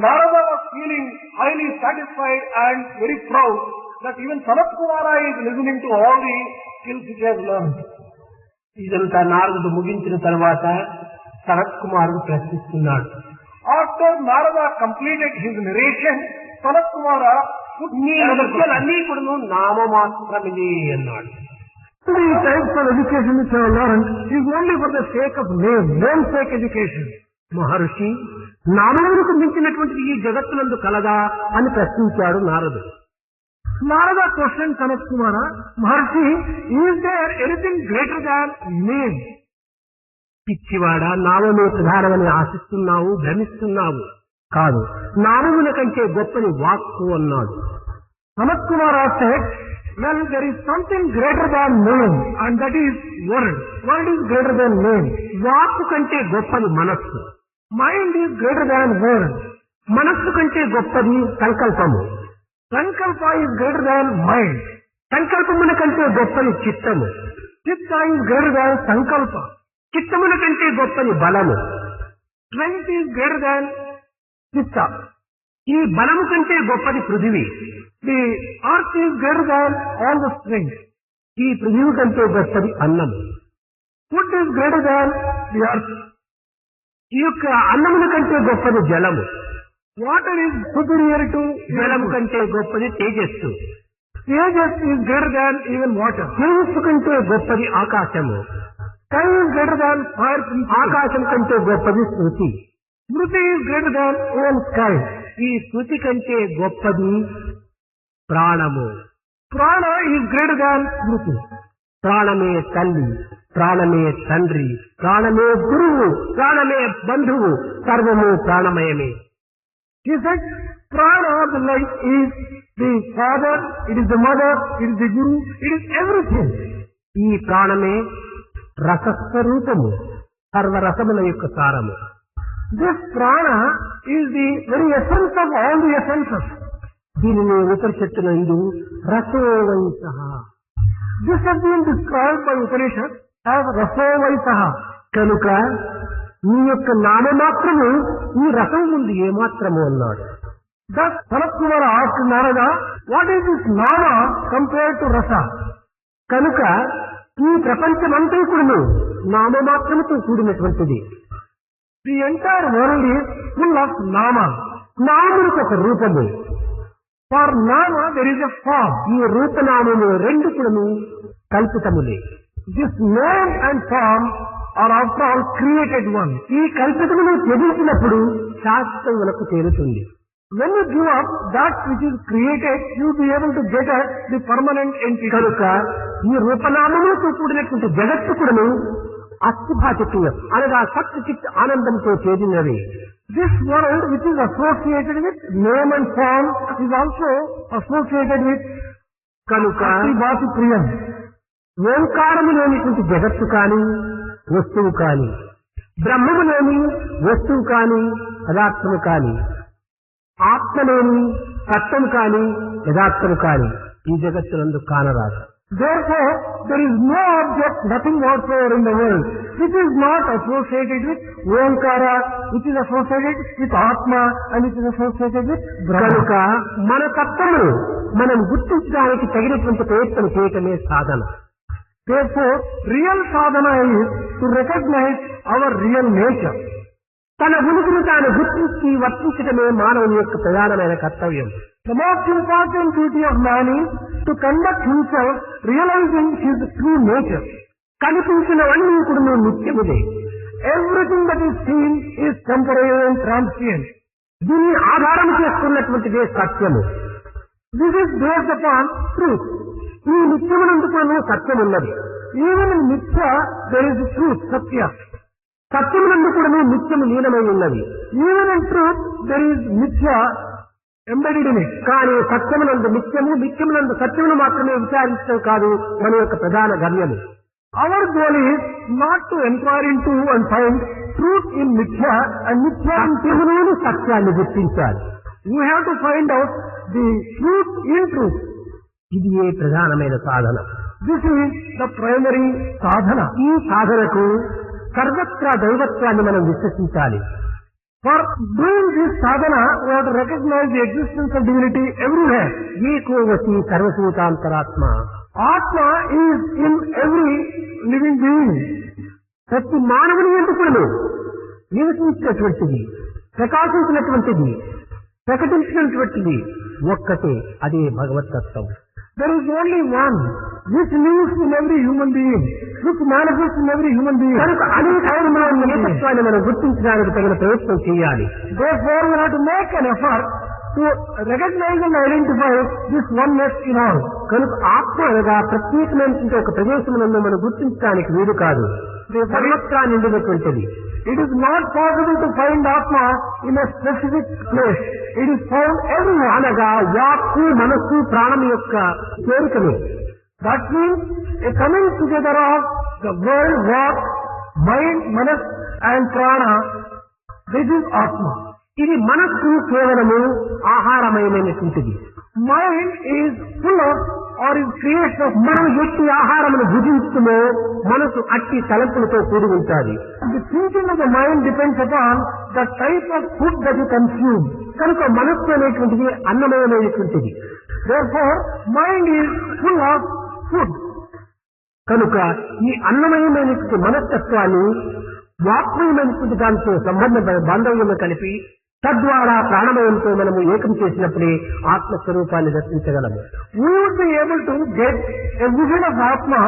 Speaker 2: Narada was feeling highly satisfied and very proud that even Sanat Kumara is listening to all the skills which he has learned.
Speaker 1: ఇదంతా నారదుడు ముగించిన తర్వాత సనత్ కుమారుడు ప్రశ్నిస్తున్నాడు.
Speaker 2: After Narada completed his narration, Sanat Kumara put
Speaker 1: నీ విద్యలన్నీ కూడా నామమాత్రమే అన్నాడు.
Speaker 2: the types of education which I have learned is only for the sake of namesake education.
Speaker 1: మహర్షి, నామములకు మించినటువంటిది ఈ జగత్తునందు కలదా అని ప్రశ్నించాడు నారదుడు.
Speaker 2: Narada questioned Sanat Kumara, Maharshi, is there anything greater than name?
Speaker 1: పిచ్చివాడా, నామమే ప్రధానమని ఆశిస్తున్నావు, భ్రమిస్తున్నావు. కాదు, నామముల కంటే గొప్పని వాక్కు అన్నాడు.
Speaker 2: Sanat Kumara said, well, there is something greater than name, and that is word. Word is greater than name.
Speaker 1: వాక్కు కంటే గొప్పది మనస్సు.
Speaker 2: Mind is greater than word.
Speaker 1: మనస్సు కంటే గొప్పది సంకల్పము.
Speaker 2: Sankalpa is greater than mind.
Speaker 1: సంకల్పముల కంటే గొప్పది చిత్తము.
Speaker 2: Chitta is greater than sankalpa.
Speaker 1: చిత్తముల కంటే గొప్పది బలము.
Speaker 2: Strength is greater than chitta.
Speaker 1: ఈ బలము కంటే గొప్పది పృథివీ.
Speaker 2: The earth is greater than all the strength.
Speaker 1: ఈ పృథివీ కంటే గొప్పది అన్నము.
Speaker 2: Food is greater than the earth.
Speaker 1: ఈ యొక్క అన్నముల కంటే గొప్పది జలము.
Speaker 2: Water is superior to
Speaker 1: జలము కంటే గొప్పది తేజస్సు.
Speaker 2: Tejas is greater than even water.
Speaker 1: తేజస్సు కంటే గొప్పది ఆకాశము.
Speaker 2: Sky is greater than fire.
Speaker 1: ఆకాశం కంటే గొప్పది శృతి.
Speaker 2: Smriti is greater than even sky.
Speaker 1: ఈ శృతి కంటే గొప్పది ప్రాణము.
Speaker 2: Prana is greater than Smriti.
Speaker 1: ప్రాణమే తల్లి, ప్రాణమే తండ్రి, ప్రాణమే గురువు, ప్రాణమే బంధువు, సర్వము ప్రాణమయమే.
Speaker 2: He said, Prana, the life, is the father, it is the mother, it is the guru, it is everything.
Speaker 1: ఈ ప్రాణమే రసస్వరూపము, సర్వరసముల యొక్క సారము.
Speaker 2: This prana is the very essence of all the essences.
Speaker 1: దీనిని ఉపనిషత్తునందు రసోవైసః.
Speaker 2: This has been described by Upanishad as rasovaisaha.
Speaker 1: కనుక నీ యొక్క నామమాత్రము ఈ రసం ముందు ఏమాత్రము అన్నాడు.
Speaker 2: Thus, Sanat Kumara asked Narada, what is this nama compared to rasa?
Speaker 1: కనుక ఈ ప్రపంచమంతా కూడాను నామమాత్రముతో కూడినటువంటిది.
Speaker 2: The entire world is full of nama.
Speaker 1: నాములకు ఒక రూపము.
Speaker 2: For nama there is a form.
Speaker 1: ఈ రూపనామము రెండు కూడాను కల్పితములే.
Speaker 2: This name and form are after all created one.
Speaker 1: ఈ కల్పితమును త్యజించినప్పుడు శాశ్వతములకు చేరుతుంది.
Speaker 2: When you give up that which is created, you will be able to get at the permanent entity.
Speaker 1: కనుక ఈ రూపనామములతో కూడినటువంటి జగత్తు కూడాను అస్థిభాతిత్వం అనగా సత్ చిత్ ఆనందంతో చేరినది.
Speaker 2: This world which is associated with name and form is also associated with
Speaker 1: కనుక
Speaker 2: అస్థిభాతి ప్రియం.
Speaker 1: ఓంకారము లేనిటువంటి జగత్తు కాని వస్తువు కాని, బ్రహ్మము లేని వస్తువు కాని యథార్థము కాని, ఆత్మ లేని సత్యము కాని యథార్థము కాని ఈ జగత్తునందు కానరాదు.
Speaker 2: Therefore, there is no object, nothing whatsoever in the world which is not associated with Omkara, which is associated with Atma, and which is associated with Brahma.
Speaker 1: కనుక మన తత్వమును మనం గుర్తించడానికి తగినటువంటి ప్రయత్నం చేయటమే సాధన.
Speaker 2: Therefore, real sadhana is to recognize our real nature.
Speaker 1: తన ఉనికిని తాను గుర్తించి వర్తించడమే మానవుని యొక్క ప్రధానమైన కర్తవ్యం.
Speaker 2: The most important duty of man is to conduct himself realizing his true nature.
Speaker 1: కనిపించినవన్నీ కూడా నిత్యముదే.
Speaker 2: Everything that is seen is temporary and transient.
Speaker 1: దీన్ని ఆధారం చేసుకున్నటువంటిదే సత్యము.
Speaker 2: This is based upon truth.
Speaker 1: ఈ నిత్యమునందు కూడా సత్యం ఉన్నది.
Speaker 2: Even in Mithya, there is truth, Satya.
Speaker 1: సత్యమునందు కూడా నిత్యము లీనమై ఉన్నది.
Speaker 2: Even in truth, there is Mithya embedded in it.
Speaker 1: కానీ సత్యమునందు నిత్యము, నిత్యమునందు సత్యమును మాత్రమే విచారించడం కాదు మన యొక్క ప్రధాన గమ్యము.
Speaker 2: Our goal is not to inquire into and find truth in Mithya and Mithya in
Speaker 1: సత్యములోని సత్యాన్ని గుర్తించాలి.
Speaker 2: We have to find out the truth in truth.
Speaker 1: ఇది ఏ ప్రధానమైన సాధన.
Speaker 2: This is the primary sadhana.
Speaker 1: ఈ సాధనకు సర్వత్రా దైవత్వాన్ని మనం విశ్వసించాలి.
Speaker 2: For doing this sadhana, we have to recognize the existence of divinity everywhere.
Speaker 1: ఏకో వసి సర్వభూతాంతరాత్మ.
Speaker 2: Atma is in every living being.
Speaker 1: ప్రతి మానవుని ఎందుకు నివసించినటువంటిది, ప్రకాశించినటువంటిది, ప్రకటించినటువంటిది ఒక్కటే, అదే భగవతత్వం.
Speaker 2: There is only one which lives in every human being, which manifests in every human being.
Speaker 1: కనుక అనేక ఏకత్వాన్ని మనం గుర్తించడానికి తగిన ప్రయత్నం చేయాలి.
Speaker 2: Therefore, we have to make an effort to recognize and identify this oneness in all.
Speaker 1: కనుక ఆత్మ అనగా ప్రత్యేకమైనటువంటి ఒక ప్రదేశములను మనం గుర్తించడానికి వీలు కాదు. సర్వత్రా నిండినటువంటిది.
Speaker 2: It is not possible to find Atma in a specific place. It is found everywhere.
Speaker 1: అనగా వాక్కు మనస్సు ప్రాణం యొక్క చేరికలు.
Speaker 2: That means a coming together of the world, walk, mind, manas and prana. This is Atma.
Speaker 1: ఇది మనస్సు కేవలము ఆహారమైనటువంటిది.
Speaker 2: Mind is full of or is creation of.
Speaker 1: మనం ఎట్టి ఆహారమును భుజించుమో మనసు అట్టి తలంపులతో కూడి ఉంటుంది.
Speaker 2: The thinking of the mind depends upon the type of food that you consume.
Speaker 1: కనుక మనస్సు అనేటువంటిది అన్నమయమైనటువంటిది.
Speaker 2: Therefore, mind is full of food.
Speaker 1: కనుక ఈ అన్నమయమైనటువంటి మనస్తత్వాన్ని వాక్మయమైనటువంటి దానితో బాంధవ్యం కలిపి తద్వారా ప్రాణమయంతో మనము ఏకం చేసినప్పుడే ఆత్మస్వరూపాన్ని దర్శించగలము.
Speaker 2: We would be able to get a vision of Atma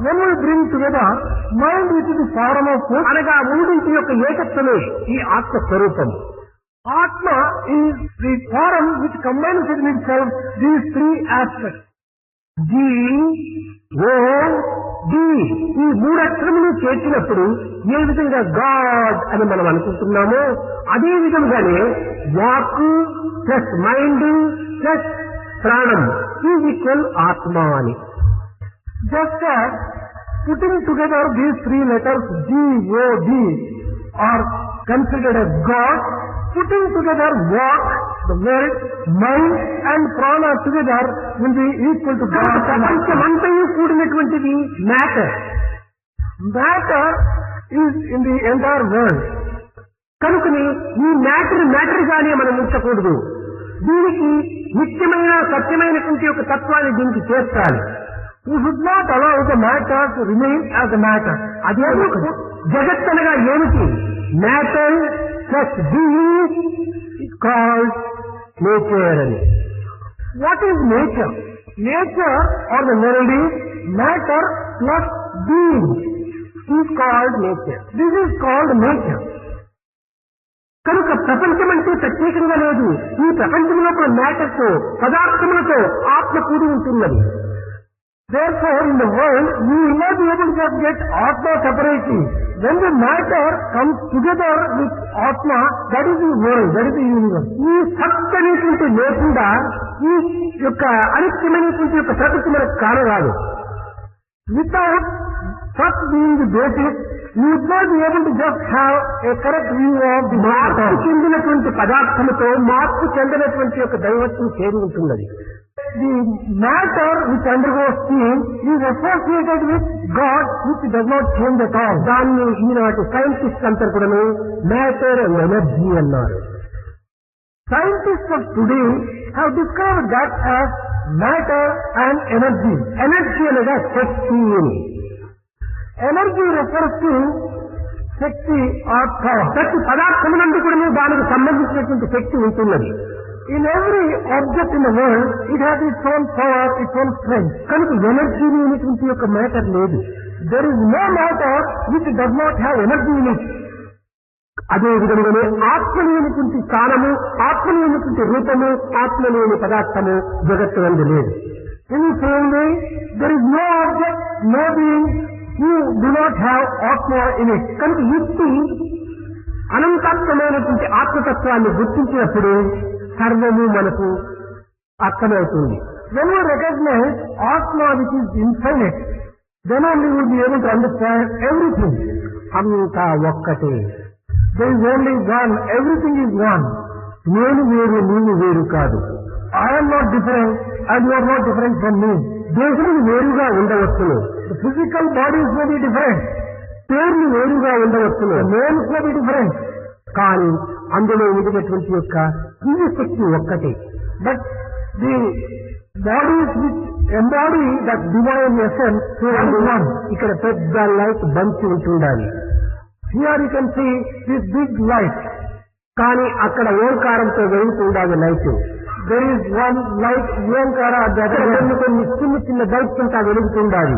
Speaker 2: when we bring together mind which is the form of food.
Speaker 1: అనగా మూడింటి యొక్క ఏకత్వమే ఈ ఆత్మస్వరూపం.
Speaker 2: Atma is the form which combines in itself these three aspects.
Speaker 1: G O D ఈ మూడక్షరములు చేర్చినప్పుడు ఏ విధంగా God అని మనం అనుకుంటున్నామో అదే విధంగానే వాక్ ప్లస్ మైండ్ ప్లస్ ప్రాణం ఈజ్ ఈక్వల్ ఆత్మ అని.
Speaker 2: Just as putting together these three letters G-O-D are considered as God, putting together walk, the world, mind and prana together will be equal to God.
Speaker 1: ప్రపంచమంతయు కూడినటువంటిది matter.
Speaker 2: Matter is in the entire world.
Speaker 1: కనుకని ఈ matter గానే మనం ఉంచకూడదు. దీనికి నిత్యమైన సత్యమైనటువంటి ఒక తత్వాన్ని దీనికి చేర్చాలి.
Speaker 2: We should not allow the matter to remain as a matter.
Speaker 1: అదే జగత్తనగా ఏమిటి? Matter plus being is called nature అని.
Speaker 2: What is nature? Nature or the world is matter plus being
Speaker 1: is called nature.
Speaker 2: This is called nature.
Speaker 1: కనుక ప్రపంచం అంటే ప్రత్యేకంగా లేదు. ఈ ప్రపంచంలో మ్యాటర్తో పదార్థములతో ఆత్మ కూడి ఉంటున్నది.
Speaker 2: Therefore, in the world, you will not be able to just get Atma separately. When the matter comes together with Atma, that is the world, that is the universe.
Speaker 1: ఈ సత్ అనేటువంటి లేకుండా ఈ యొక్క అనిత్యమైనటువంటి యొక్క ప్రకృతి మనకు కానరాదు.
Speaker 2: Without Sat being the basis, you would not be able to just have a correct view of the matter.
Speaker 1: మార్పు చెందినటువంటి పదార్థముతో మార్పు చెందినటువంటి యొక్క దైవత్వం చేరి ఉంటున్నది.
Speaker 2: The matter which undergoes change is associated with God, which does not change at all.
Speaker 1: దాన్ని ఈనాటి సైంటిస్ట్ అంతా కూడా మ్యాటర్ అండ్ ఎనర్జీ అన్నారు.
Speaker 2: Scientists of today have discovered that as matter and energy.
Speaker 1: Energy అనగా శక్తి అని.
Speaker 2: Energy refers to Shakti or power.
Speaker 1: ప్రతి పదార్థమునందు కూడా దానికి సంబంధించినటువంటి శక్తి ఉంటున్నది.
Speaker 2: In every object in the world, it has its own power, its own strength.
Speaker 1: కనుక energy అనేటువంటి యొక్క మ్యాటర్ లేదు.
Speaker 2: There is no matter which does not have energy in it.
Speaker 1: అదే విధంగానే ఆత్మ లేనటువంటి స్థానము, ఆత్మ లేనటువంటి రూపము, ఆత్మ లేని పదార్థము జగత్తు నందు లేదు.
Speaker 2: In the same way, there is no object, no being who do not have Atma in it.
Speaker 1: కనుక యుక్తి అనంతాత్మమైనటువంటి ఆత్మతత్వాన్ని గుర్తించినప్పుడు సర్వము మనకు అర్థమవుతుంది.
Speaker 2: When we recognize Atma which is infinite, then only we will be able to understand everything.
Speaker 1: అంతా ఒక్కటే.
Speaker 2: There is only one, everything is one.
Speaker 1: నేను వేరు, నీవు వేరు కాదు.
Speaker 2: I am not different and you are not different from me.
Speaker 1: దేహములు వేరుగా ఉండవచ్చును.
Speaker 2: The physical bodies may be different.
Speaker 1: పేర్లు వేరుగా ఉండవచ్చును.
Speaker 2: The names may be different.
Speaker 1: కానీ అందులో ఉండినటువంటి యొక్క దివ్య శక్తి ఒక్కటే.
Speaker 2: But the bodies which embody that divine essence is one.
Speaker 1: ఇక్కడ పెద్ద లైట్ బంచి ఉంటుండాలి.
Speaker 2: Here you can see this big light.
Speaker 1: కానీ అక్కడ ఓంకారంతో వెలుగుతుండాలి light.
Speaker 2: there is one light Onkara at the other end.
Speaker 1: కొన్ని చిన్న చిన్న బల్బ్స్ అంతా వెలుగుతుండాలి.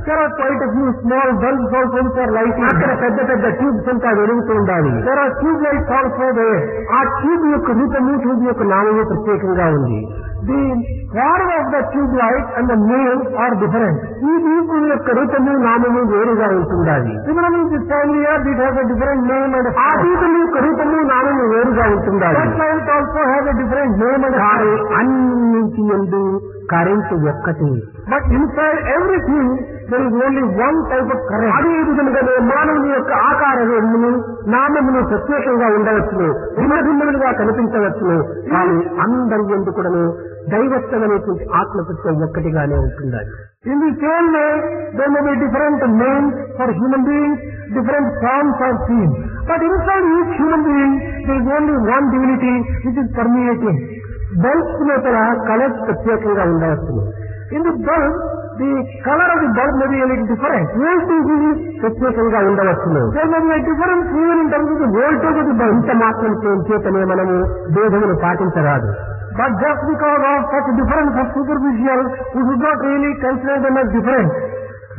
Speaker 2: There are quite a few small bulbs also which are lighting.
Speaker 1: అక్కడ పెద్ద పెద్ద ట్యూబ్స్ అంతా వెలుగుతుండాలి.
Speaker 2: There are tube lights also there.
Speaker 1: ఆ ట్యూబ్ యొక్క రూపము, ట్యూబ్ యొక్క నామము ప్రత్యేకంగా ఉంది.
Speaker 2: The form of the tube light and the name are different.
Speaker 1: ఈ దీపం యొక్క రూపము, నామము వేరుగా ఉంటుండాలి.
Speaker 2: Similarly, this fire it has a different name and a
Speaker 1: ఆ
Speaker 2: form.
Speaker 1: దీపం యొక్క రూపము, నామము వేరుగా ఉంటుండాలి.
Speaker 2: That light also has a different name and a
Speaker 1: కానీ
Speaker 2: form.
Speaker 1: అన్నింటి యందు కరెంటు ఒక్కటే.
Speaker 2: But inside everything, there is only one type of current.
Speaker 1: అదే విధంగానే మానవుని యొక్క ఆకారమును, నామమును ప్రత్యేకంగా ఉండవచ్చును, భిన్న భిన్నములుగా కనిపించవచ్చును. కానీ అందరి యందు కూడాను దైవత్వం అనేటువంటి ఆత్మతత్వం ఒక్కటిగానే ఉంటుండాలి.
Speaker 2: In the same way, there may be different names for human beings, different forms are seen. But inside each human being, there is only one divinity which is permeating.
Speaker 1: Bulbs లోపల కలర్స్ ప్రత్యేకంగా ఉండవచ్చును.
Speaker 2: In the bulb, the color of the bulb may be a little different.
Speaker 1: ప్రత్యేకంగా ఉండవచ్చును.
Speaker 2: There may be a difference even in terms of the voltage of the bulb.
Speaker 1: ఇంత మాత్రం చేతనే మనము భేదమును పాటించరాదు.
Speaker 2: But just because of such difference of superficial, we should not really consider them as different.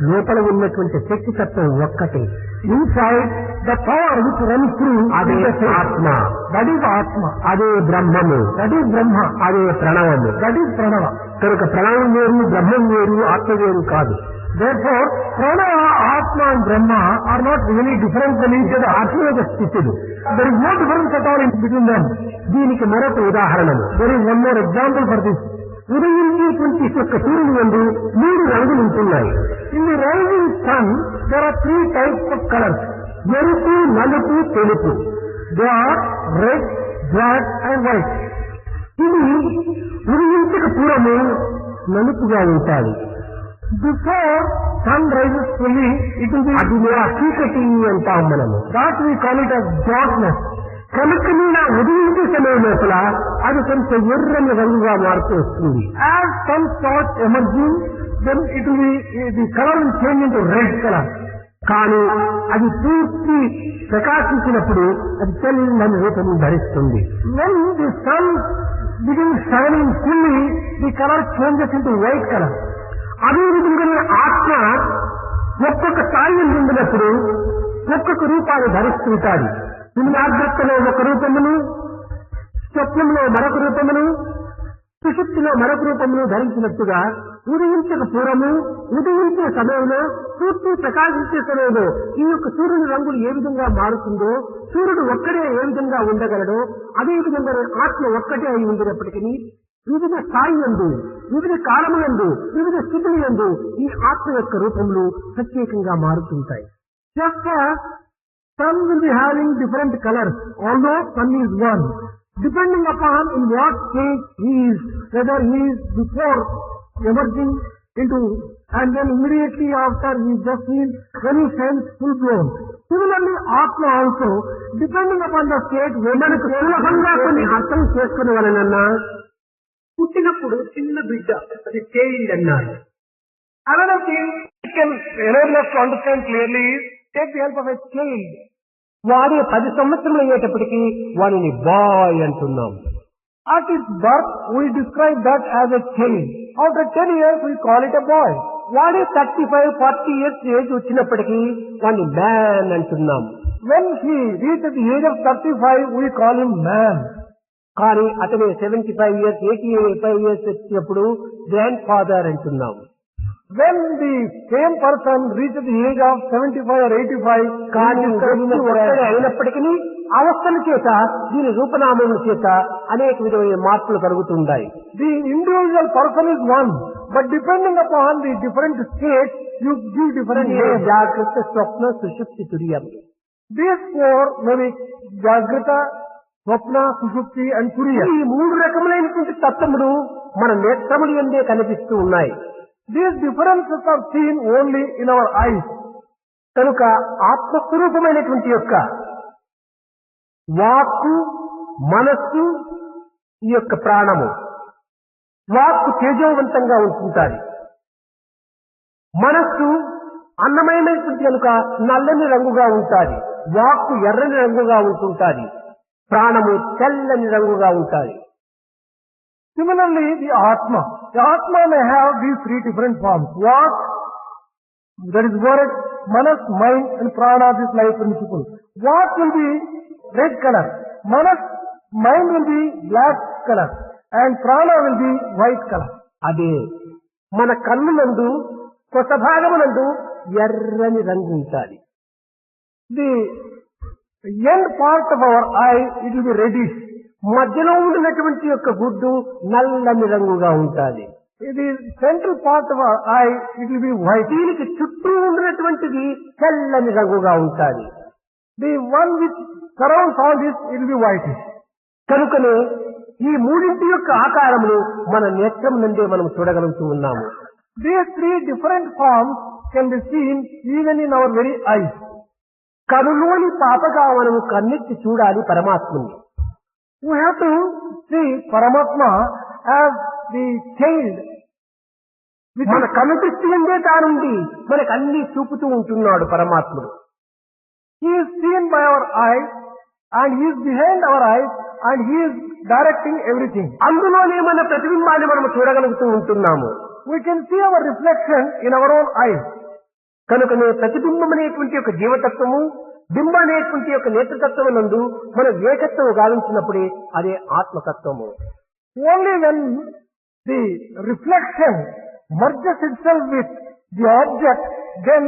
Speaker 1: లోపల ఉన్నటువంటి శక్తి తత్వం ఒక్కటే.
Speaker 2: Inside, the power which runs through
Speaker 1: అదే
Speaker 2: is the faith.
Speaker 1: ఆత్మ,
Speaker 2: That is Atma.
Speaker 1: అదే బ్రహ్మము,
Speaker 2: That is Brahma.
Speaker 1: అదే ప్రణవము.
Speaker 2: That is Pranava.
Speaker 1: కనుక ప్రణవం వేరు, బ్రహ్మం వేరు, ఆత్మ వేరు కాదు.
Speaker 2: Therefore, Pranava, Atma and Brahma are not really different from each other.
Speaker 1: అద్వైత స్థితులు.
Speaker 2: There is no difference at all in between them.
Speaker 1: దీనికి మరొక ఉదాహరణము.
Speaker 2: There is one more example for this.
Speaker 1: ఉదయించేటువంటి యొక్క సూర్యుని యందు 3 రంగులు ఉంటున్నాయి.
Speaker 2: In the rising sun, there are 3 types of colors.
Speaker 1: ఎరుపు, నలుపు, తెలుపు.
Speaker 2: They are red, black and white.
Speaker 1: ఇవి ఉదయించక పూర్వము నలుపుగా ఉంటాయి.
Speaker 2: Before sun rises fully, it will be
Speaker 1: అది చీకటి అంటాం మనము.
Speaker 2: that we call it as darkness.
Speaker 1: కనుక నా ఉదయించే సమయం లోపల అది కొంచెం ఎర్రని రంగుగా మారుతూ వస్తుంది.
Speaker 2: As sun starts emerging, then it will be, the color will change into red color.
Speaker 1: కానీ అది పూర్తి ప్రకాశించినప్పుడు అది తెల్లని రూపం ధరిస్తుంది.
Speaker 2: When the sun begins shining fully, the color changes into white color.
Speaker 1: అదే విధంగానే ఆత్మ ఒక్కొక్క స్థాయి ఉండినప్పుడు ఒక్కొక్క రూపాన్ని ధరిస్తుంటాడు. జాగ్రత్తలో ఒక రూపమును, స్వప్నంలో మరొక రూపమును, సుషుప్తిలో మరొక రూపమును ధరించినట్టుగా ఉదయించక పూర్వము, ఉదయించే సమయంలో, పూర్తి ప్రకాశించే సమయంలో ఈ యొక్క సూర్యుని రంగులు ఏ విధంగా మారుతుందో, సూర్యుడు ఒక్కడే ఏ విధంగా ఉండగలడో, అదే విధంగా ఆత్మ ఒక్కటే అయి ఉండినప్పటికీ వివిధ స్థాయి యందు, వివిధ కాలములందు, వివిధ స్థితుల యందు ఈ ఆత్మ యొక్క రూపములు ప్రత్యేకంగా మారుతుంటాయి.
Speaker 2: Just as sun will be having different colors, although sun is one, depending upon in what stage he is, whether he is before emerging into and then immediately after he just seen when he shines full blown. Similarly, Atma also, depending upon the state,
Speaker 1: మనకు సులభంగా కొన్ని అర్థం చేసుకునే వాళ్ళనన్నా పుట్టినప్పుడు చిన్న బిడ్డ, అది child అన్నారు.
Speaker 2: another thing which can enable us to understand clearly is take the help of a child.
Speaker 1: వాడు 10 సంవత్సరములు అయ్యేటప్పటికీ వాడిని బాయ్ అంటున్నాం.
Speaker 2: At its birth, we describe that as a child. After 10 years, we call it a boy.
Speaker 1: వాడే 35-40 years age వచ్చినప్పటికీ వాడిని man అంటున్నాం.
Speaker 2: When he reaches the age of 35, we call him man.
Speaker 1: కానీ అతనే 75 years, 85 years వచ్చినప్పుడు grand father అంటున్నాం.
Speaker 2: When the same person reaches the age of 75 or 85,
Speaker 1: కానీ ఒక్కడే అయినప్పటికీ అవస్థల చేత, దీని రూపనామముల చేత అనేక విధమైన మార్పులు కలుగుతుంటాయి.
Speaker 2: the individual person is one, but depending upon the different states, you give different names.
Speaker 1: జాగ్రత్త, స్వప్న, సుషుప్తి, తురియం.
Speaker 2: These 4 may be Jagrata, Swapna, Sushupti and Turiya.
Speaker 1: ఈ 3 రకములైనటువంటి తత్వములు మన నేత్రములు యందే కనిపిస్తూ ఉన్నాయి.
Speaker 2: These differences are seen only in our eyes.
Speaker 1: కనుక ఆత్మస్వరూపమైనటువంటి యొక్క వాక్కు, మనస్సు, ఈ యొక్క ప్రాణము. వాక్కు తేజోవంతంగా ఉంటుంటారు. మనస్సు అన్నమయమైనటువంటి కనుక నల్లని రంగుగా ఉంటుంది. వాక్కు ఎర్రని రంగుగా ఉంటుంటుంది. ప్రాణము తెల్లని రంగుగా ఉంటుంది.
Speaker 2: Similarly, the Atma may have these three different forms. What? That is word, manas, mind and prana, this life principle. What will be red color? Manas, mind will be black color and prana will be white color.
Speaker 1: అదే మన కన్నునందు కొత్త భాగమునందు ఎర్రని రంగు ఉంటుంది.
Speaker 2: The end part of our eye, it will be reddish.
Speaker 1: మధ్యలో ఉండినటువంటి యొక్క గుడ్డు నల్లని రంగుగా ఉంటుంది.
Speaker 2: The central part of our eye, it will be white.
Speaker 1: దీనికి చుట్టూ ఉండినటువంటిది తెల్లని రంగుగా ఉంటుంది.
Speaker 2: The one which surrounds all this, it will be whitish.
Speaker 1: కనుకనే ఈ మూడింటి యొక్క ఆకారమును మన నేత్రం నుండే మనం చూడగలుగుతూ ఉన్నాము.
Speaker 2: These three different forms can be seen even in our very eyes.
Speaker 1: కనులోని పాపగా మనము కన్నెత్తి చూడాలి పరమాత్మని.
Speaker 2: We have to see Paramatma as the child.
Speaker 1: మన కన్ను దృష్టి ఉండే తానుండి మనకు అన్ని చూపుతూ ఉంటున్నాడు పరమాత్ముడు.
Speaker 2: He is seen by our eyes and he is behind our eyes and he is directing everything.
Speaker 1: అందులోనే మన ప్రతిబింబాన్ని మనం చూడగలుగుతూ ఉంటున్నాము.
Speaker 2: We can see our reflection in our own eyes.
Speaker 1: కనుకనే ప్రతిబింబం అనేటువంటి యొక్క జీవతత్వము, బింబ అనేటువంటి యొక్క నేత్రతత్వం నందు మనం ఏకత్వం గావించినప్పుడే అదే ఆత్మతత్వము.
Speaker 2: Only when the reflection merges itself with the object, then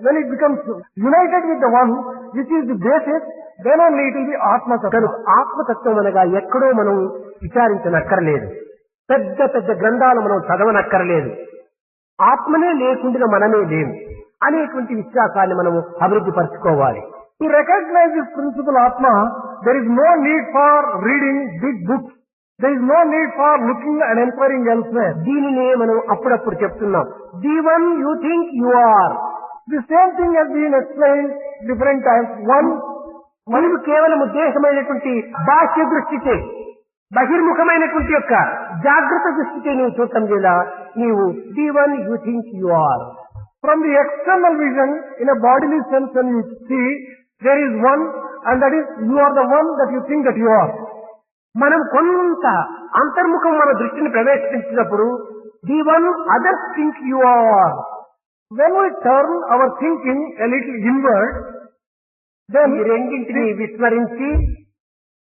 Speaker 2: when it becomes united with the one which is the basis, then only it will be Atma Tattva.
Speaker 1: కనుక ఆత్మతత్వం అనగా ఎక్కడో మనం విచారించనక్కర్లేదు, పెద్ద పెద్ద గ్రంథాలు మనం చదవనక్కర్లేదు, ఆత్మనే లేకుండా మనమే లేము అనేటువంటి విశ్వాసాన్ని మనము అభివృద్ధి పరచుకోవాలి.
Speaker 2: To recognize this principle Atma, there is no need for reading big books. There is no need for looking and inquiring elsewhere.
Speaker 1: దీనినే మనం అప్పుడప్పుడు చెప్తున్నాం. The one you think you are.
Speaker 2: The same thing has been explained different times.
Speaker 1: మనకు కేవలం దేహమైనటువంటి బాహ్య దృష్టిచే, బహిర్ముఖమైనటువంటి యొక్క జాగ్రత్త దృష్టిచే నీవు చూడటం లేదా నీవు the one you think you are.
Speaker 2: From the external vision, in a bodily sense, when you see, there is one, and that is, you are the one that you think that you are.
Speaker 1: మనం కొంత అంతర్ముఖం మన దృష్టిని ప్రవేశించినప్పుడు the one others think you are.
Speaker 2: When we turn our thinking a little inward,
Speaker 1: then ఈ రెండింటిని విస్మరించి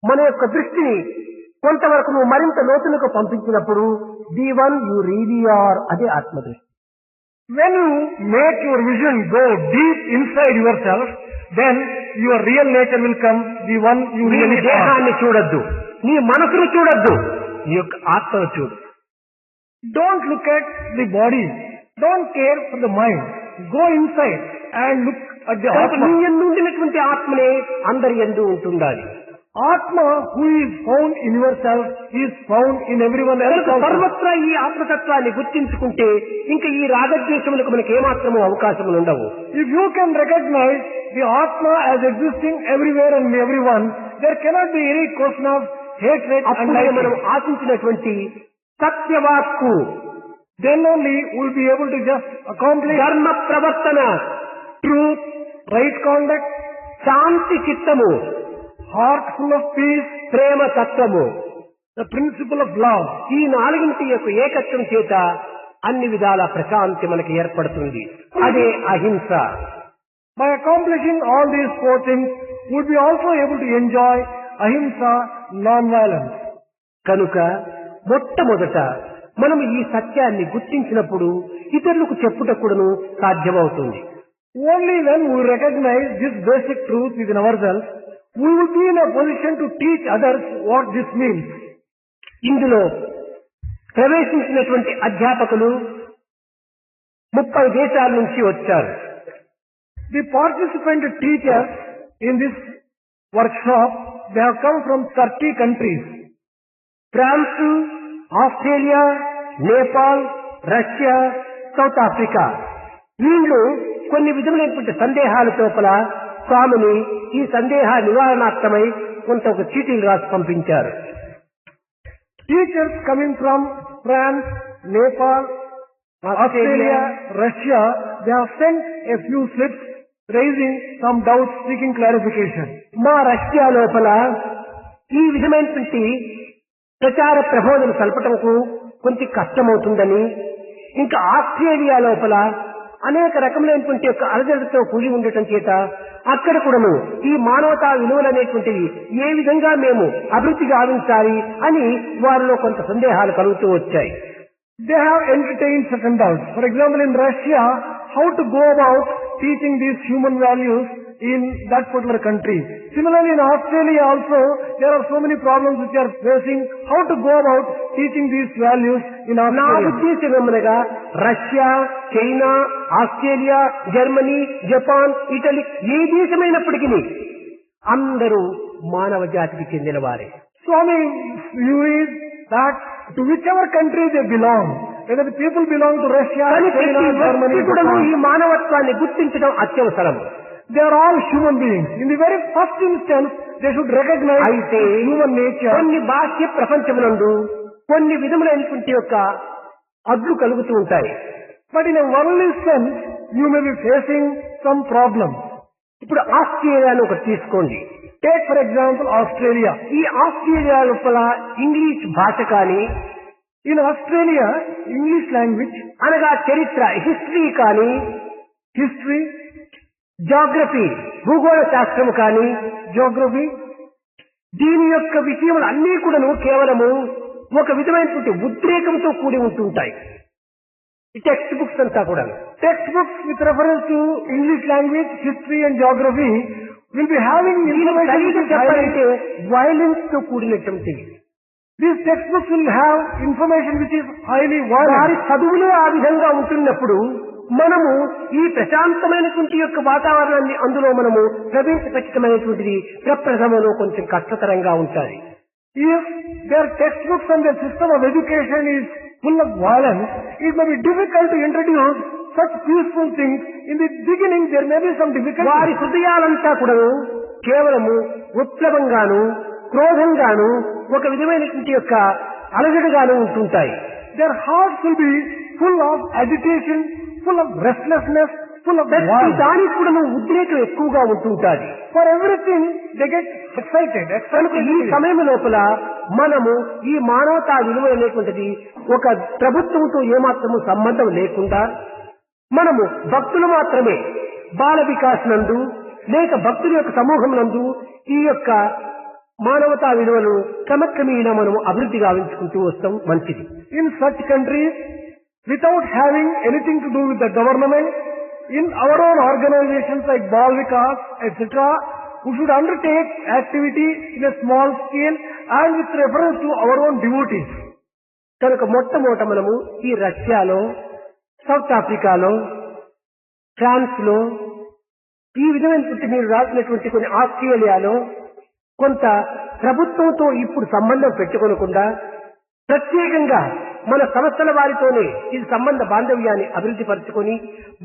Speaker 1: మన యొక్క దృష్టిని కొంతవరకు నువ్వు మరింత లోతులకు పంపించినప్పుడు the one you really are, అదే ఆత్మదృష్టి.
Speaker 2: When you make your vision go deep inside yourself, then your real nature will come, the one you really are.
Speaker 1: దేహాన్ని చూడొద్దు, నీ మనసును చూడొద్దు, నీ యొక్క ఆత్మను చూడు.
Speaker 2: Don't look at the body, don't care for the mind. Go inside and look at the Atma.
Speaker 1: నీ యందు ఉండినటువంటి ఆత్మనే అందరి యందు ఉంటుండాలి.
Speaker 2: Atma, who is found in yourself, is found in everyone else also.
Speaker 1: సర్వత్రా ఈ ఆత్మతత్వాన్ని గుర్తించుకుంటే ఇంకా ఈ రాగద్వేషములకు మనకి ఏమాత్రము అవకాశములు ఉండవు.
Speaker 2: If you can recognize the Atma as existing everywhere and everyone, there cannot be any question of hatred and
Speaker 1: అప్పుడే మనం
Speaker 2: liking.
Speaker 1: ఆశించినటువంటి సత్యవాక్కు,
Speaker 2: Then only we will be able to just accomplish
Speaker 1: ధర్మ ప్రవర్తన,
Speaker 2: truth, right conduct,
Speaker 1: శాంతి చిత్తము,
Speaker 2: heart full of peace,
Speaker 1: ప్రేమ తత్వము,
Speaker 2: the principle of love.
Speaker 1: ఈ నాలుగింటి యొక్క ఏకత్వం చేత అన్ని విధాల ప్రశాంతి మనకి ఏర్పడుతుంది. అదే అహింస.
Speaker 2: By accomplishing all these four things, we will be also able to enjoy ahimsa, non-violence.
Speaker 1: కనుక మొట్టమొదట మనం ఈ సత్యాన్ని గుర్తించినప్పుడు ఇతరులకు చెప్పుటకుడును సాధ్యమవుతుంది.
Speaker 2: Only when we recognize this basic truth within ourselves, we will be in a position to teach others what this means.
Speaker 1: ఇందులో ప్రవేశించినటువంటి అధ్యాపకులు 30 దేశాల నుంచి వచ్చారు.
Speaker 2: The participant teachers in this workshop, they have come from 30 countries.
Speaker 1: France, Australia, Nepal, Russia, South Africa. వీళ్ళు కొన్ని విధములైనటువంటి సందేహాల లోపల స్వామిని ఈ సందేహ నివారణార్థమై కొంత ఒక చీటీలు రాసి పంపించారు.
Speaker 2: Teachers coming from France, Nepal, Australia, Russia, they have sent a few slips raising some doubts, seeking clarification.
Speaker 1: మా రష్యా లోపల ఈ విధమైనటువంటి ప్రచార ప్రబోధన సల్పటంకు కొంచెం కష్టమవుతుందని, ఇంకా ఆస్ట్రేలియా లోపల అనేక రకములైనటువంటి యొక్క అలజడితో కూడి ఉండటం చేత అక్కడ కూడాను ఈ మానవతా విలువలు అనేటువంటివి ఏ విధంగా మేము అభివృద్ధి గావించాలి అని వారిలో కొంత సందేహాలు కలుగుతూ వచ్చాయి.
Speaker 2: They have entertained certain doubts. For example, in Russia, how to go about teaching these human values in that particular country. Similarly, in Australia also, there are so many problems which are facing. How to go about teaching these values in
Speaker 1: నా
Speaker 2: Australia?
Speaker 1: ఉద్దేశం ఏమనగా Russia, China, Australia, Germany, Japan, Italy ఏ దేశమైనప్పటికీ అందరూ మానవ జాతికి చెందిన వారే.
Speaker 2: Swami's view is that to whichever country they belong, whether the people belong to Russia,
Speaker 1: కానీ
Speaker 2: China,
Speaker 1: ప్రతి
Speaker 2: Germany,
Speaker 1: వ్యక్తి కూడాను ఈ
Speaker 2: Japan,
Speaker 1: మానవత్వాన్ని గుర్తించడం అత్యవసరం.
Speaker 2: they are all human beings. In the very first instance, they should recognize
Speaker 1: అయితే
Speaker 2: human nature.
Speaker 1: కొన్ని బాహ్య ప్రపంచమునందు కొన్ని విధములైనటువంటి యొక్క అడ్లు కలుగుతూ ఉంటాయి.
Speaker 2: But in a worldly sense, you may be facing some problems.
Speaker 1: ఇప్పుడు ఆస్ట్రేలియాను ఒకటి తీసుకోండి.
Speaker 2: Take for example Australia.
Speaker 1: ఈ ఆస్ట్రేలియా లోపల ఇంగ్లీష్ భాష కానీ,
Speaker 2: In Australia, English language,
Speaker 1: అనగా చరిత్ర హిస్టరీ కానీ,
Speaker 2: history,
Speaker 1: జాగ్రఫీ భూగోళ శాస్త్రము కానీ,
Speaker 2: geography,
Speaker 1: దీని యొక్క విషయములు అన్నీ కూడాను కేవలము ఒక విధమైనటువంటి ఉద్రేకంతో కూడి ఉంటుంటాయి. ఈ టెక్స్ట్ బుక్స్ అంతా కూడా
Speaker 2: textbooks with reference to English language, history and geography will be having information which is
Speaker 1: చెప్పాలంటే
Speaker 2: highly,
Speaker 1: వైలెన్స్ తో కూడినటువంటి
Speaker 2: these textbooks will have information which is highly
Speaker 1: వారి
Speaker 2: violent.
Speaker 1: చదువులే ఆ విధంగా ఉంటున్నప్పుడు మనము ఈ ప్రశాంతమైనటువంటి యొక్క వాతావరణాన్ని అందులో మనము ప్రవేశపెట్టమైనటువంటిది ప్రప్రథమలో కొంచెం కష్టతరంగా ఉంటాయి.
Speaker 2: If their textbooks and their system of education is full of violence, it may be difficult to introduce such peaceful things. In the beginning, there may be some
Speaker 1: వారి
Speaker 2: difficulty.
Speaker 1: హృదయాలంతా కూడా కేవలము ఉత్ప్లవంగాను, క్రోధంగాను, ఒక విధమైనటువంటి యొక్క అలజడిగాను ఉంటుంటాయి.
Speaker 2: Their hearts will be full of agitation, full of restlessness, full of
Speaker 1: ప్రతి
Speaker 2: violence.
Speaker 1: దానికి కూడా ఉద్రేకం ఎక్కువగా ఉంటుంటాది.
Speaker 2: For everything, they get excited.
Speaker 1: కనుక ఈ సమయం లోపల మనము ఈ మానవతా విలువ అనేటువంటిది ఒక ప్రభుత్వంతో ఏమాత్రము సంబంధం లేకుండా మనము భక్తులు మాత్రమే బాల వికాస్ నందు లేక భక్తుల యొక్క సమూహం నందు ఈ యొక్క మానవతా విలువలు క్రమక్రమేణా మనము అభివృద్ధి గావించుకుంటూ వస్తాం మంచిది.
Speaker 2: In such countries, without having anything to do with the government, in our own organizations like Bal Vikas, etc., we should undertake activity in a small scale and with reference to our own devotees.
Speaker 1: కనుక మొట్టమొదట మనము ఈ రష్యాలో, south ఆఫ్రికాలో, France లో, ఈ విధమైనటువంటి మీరు రాసినటువంటి కొన్ని ఆస్ట్రేలియాలో కొంత ప్రభుత్వంతో ఇప్పుడు సంబంధం పెట్టుకోనకుండా ప్రత్యేకంగా మన సంస్థల వారితోనే ఇది సంబంధ బాంధవ్యాన్ని అభివృద్ధి పరుచుకొని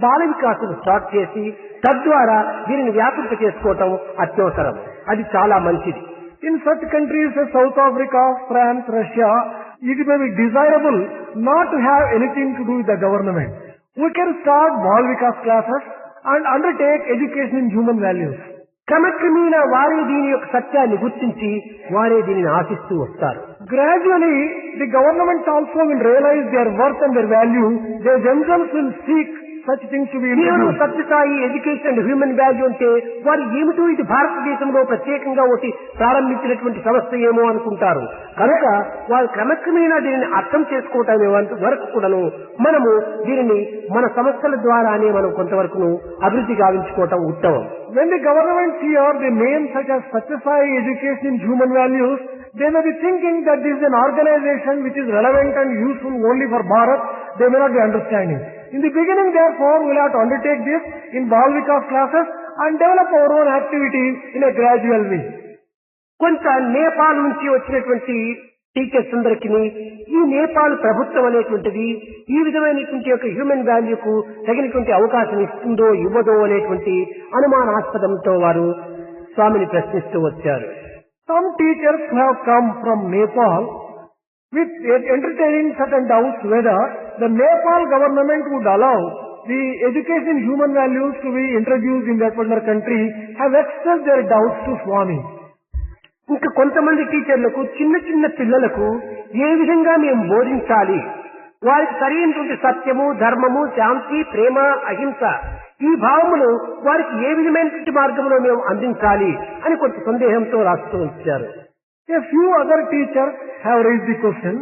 Speaker 1: బాల వికాసం స్టార్ట్ చేసి తద్వారా దీనిని వ్యాపింప చేసుకోవటం అత్యవసరం. అది చాలా మంచిది.
Speaker 2: In such countries as South Africa, France, Russia, it may be desirable not to have anything to do with the government. We can start Bal Vikas classes and undertake education in human values.
Speaker 1: క్రమక్రమేణా వారే దీని యొక్క సత్యాన్ని గుర్తించి వారే దీనిని ఆశిస్తూ వస్తారు.
Speaker 2: Gradually, the governments also will realize their worth and their value. They themselves will seek such things to be
Speaker 1: కేవలం
Speaker 2: introduced.
Speaker 1: Sathya Sai education and human value అంటే వారు ఏమిటో ఇది భారతదేశంలో ప్రత్యేకంగా ఒకటి ప్రారంభించినటువంటి సంస్థ ఏమో అనుకుంటారు. కనుక వారు క్రమక్రమేణా దీనిని అర్థం చేసుకోవటం వరకు కూడాను మనము దీనిని మన సంస్థల ద్వారానే మనం కొంతవరకు అభివృద్ధి గావించుకోవటం ఉత్తమం.
Speaker 2: When the governments hear the name such as Satyasai Education in Human Values, they may be thinking that this is an organization which is relevant and useful only for Bharat. They may not be understanding. In the beginning, therefore, we will have to undertake this in Bal Vikas classes and develop our own activities in a gradual way.
Speaker 1: కొంత నేపాల్ నుంచి వచ్చినటువంటి teachers అందరికీ ఈ నేపాల్ ప్రభుత్వం అనేటువంటిది ఈ విధమైనటువంటి యొక్క హ్యూమన్ వాల్యూకు తగినటువంటి అవకాశం ఇస్తుందో ఇవ్వదో అనేటువంటి అనుమానాస్పదంతో వారు స్వామిని ప్రశ్నిస్తూ వచ్చారు.
Speaker 2: Some teachers have come from Nepal with entertaining certain doubts whether the Nepal government would allow the education in human values to be introduced in that particular country, have expressed their doubts to Swami.
Speaker 1: ఇంకా కొంతమంది టీచర్లకు చిన్న చిన్న పిల్లలకు ఏ విధంగా మేము బోధించాలి, వారికి సరైనటువంటి సత్యము, ధర్మము, శాంతి, ప్రేమ, అహింస ఈ భావములు వారికి ఏ విధమైనటువంటి మార్గంలో మేము అందించాలి అని కొంత సందేహంతో రాస్తూ వచ్చారు.
Speaker 2: A few other teachers have raised the question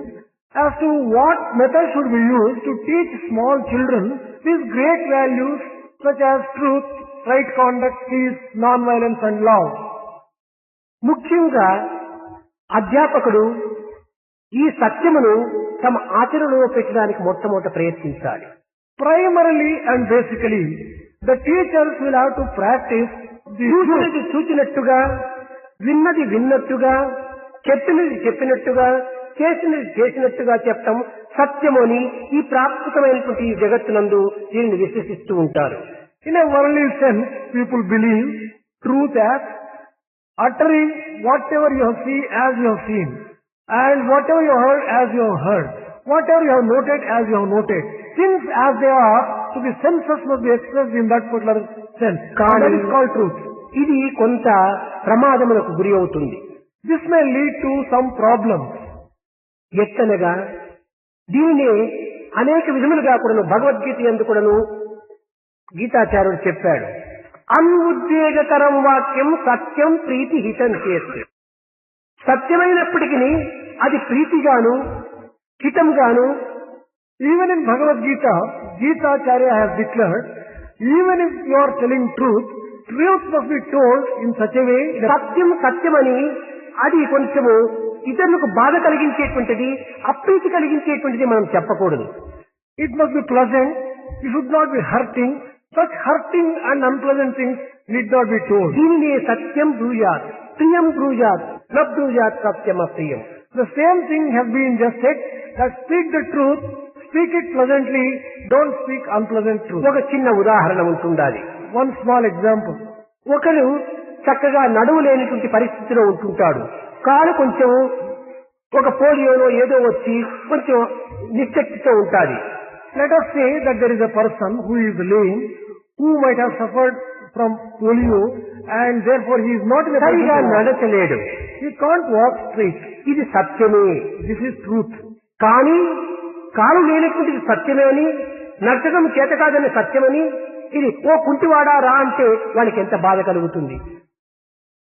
Speaker 2: as to what method should we use to teach small children these great values such as truth, right conduct, peace, non-violence and love.
Speaker 1: ముఖ్యంగా అధ్యాపకుడు ఈ సత్యమును తమ ఆచరణలో పెట్టడానికి మొట్టమొదట ప్రయత్నించాలి.
Speaker 2: Primarily and basically, the teachers will have to practice the
Speaker 1: చూసినది చూచినట్టుగా, విన్నది విన్నట్టుగా, చెప్పినది చెప్పినట్టుగా, చేసినది చేసినట్టుగా చెప్పటం సత్యమని ఈ ప్రాకృతమైనటువంటి ఈ జగత్తునందు దీనిని విశ్వసిస్తూ ఉంటారు.
Speaker 2: In a worldly sense, people believe truth as uttering whatever you have seen as you have seen, and whatever you have heard as you have heard, whatever you have noted as you have noted. Things as they are, so the senses must be expressed in that particular sense. That is called truth.
Speaker 1: ఇది కొంత ప్రమాదములకు గురి అవుతుంది.
Speaker 2: This may lead to some problems.
Speaker 1: ఎత్తనగా దీనినే అనేక విధములుగా కూడాను భగవద్గీత యందు కూడాను గీతాచార్యుడు చెప్పాడు. అనుద్వేగకరం వాక్యం సత్యం ప్రీతి హితం చేస్తే, సత్యమైనప్పటికీ అది ప్రీతిగాను హితంగాను.
Speaker 2: Even in Bhagavad Gita, Gitacharya has declared, even if you are telling truth, truth must be told in such a way that
Speaker 1: సత్యం సత్యమని అది కొంచెము ఇతరులకు బాధ కలిగించేటువంటిది, అప్రీతి కలిగించేటువంటిది మనం చెప్పకూడదు.
Speaker 2: it must be pleasant, it should not be hurting. Such hurting and unpleasant things need not be told.
Speaker 1: దీనినే సత్యం బ్రూయాత్, ప్రియం బ్రూయాత్, న బ్రూయాత్ సత్యం అప్రియం.
Speaker 2: The same thing has been just said, that speak the truth, speak it pleasantly, don't speak unpleasant truth.
Speaker 1: ఒక చిన్న ఉదాహరణ ఉంటుండాలి.
Speaker 2: One small example.
Speaker 1: ఒకడు చక్కగా నడువు లేనిటువంటి పరిస్థితిలో ఉంటుంటాడు. కాలు కొంచెం ఒక పోలియోలో ఏదో వచ్చి కొంచెం నిశ్శక్తితో ఉంటాది.
Speaker 2: Let us say that there is a person who is lame, who might have suffered from polio, and therefore he is not in a
Speaker 1: సరిగా
Speaker 2: position to walk.
Speaker 1: నడచలేడు.
Speaker 2: He can't walk straight.
Speaker 1: ఇది సత్యమే.
Speaker 2: This is truth.
Speaker 1: కానీ కాలు లేనటువంటిది సత్యమే అని, నడచడం చేత కాదని సత్యమని, ఇది ఓ కుంటివాడా రా అంటే వానికి ఎంత బాధ కలుగుతుంది.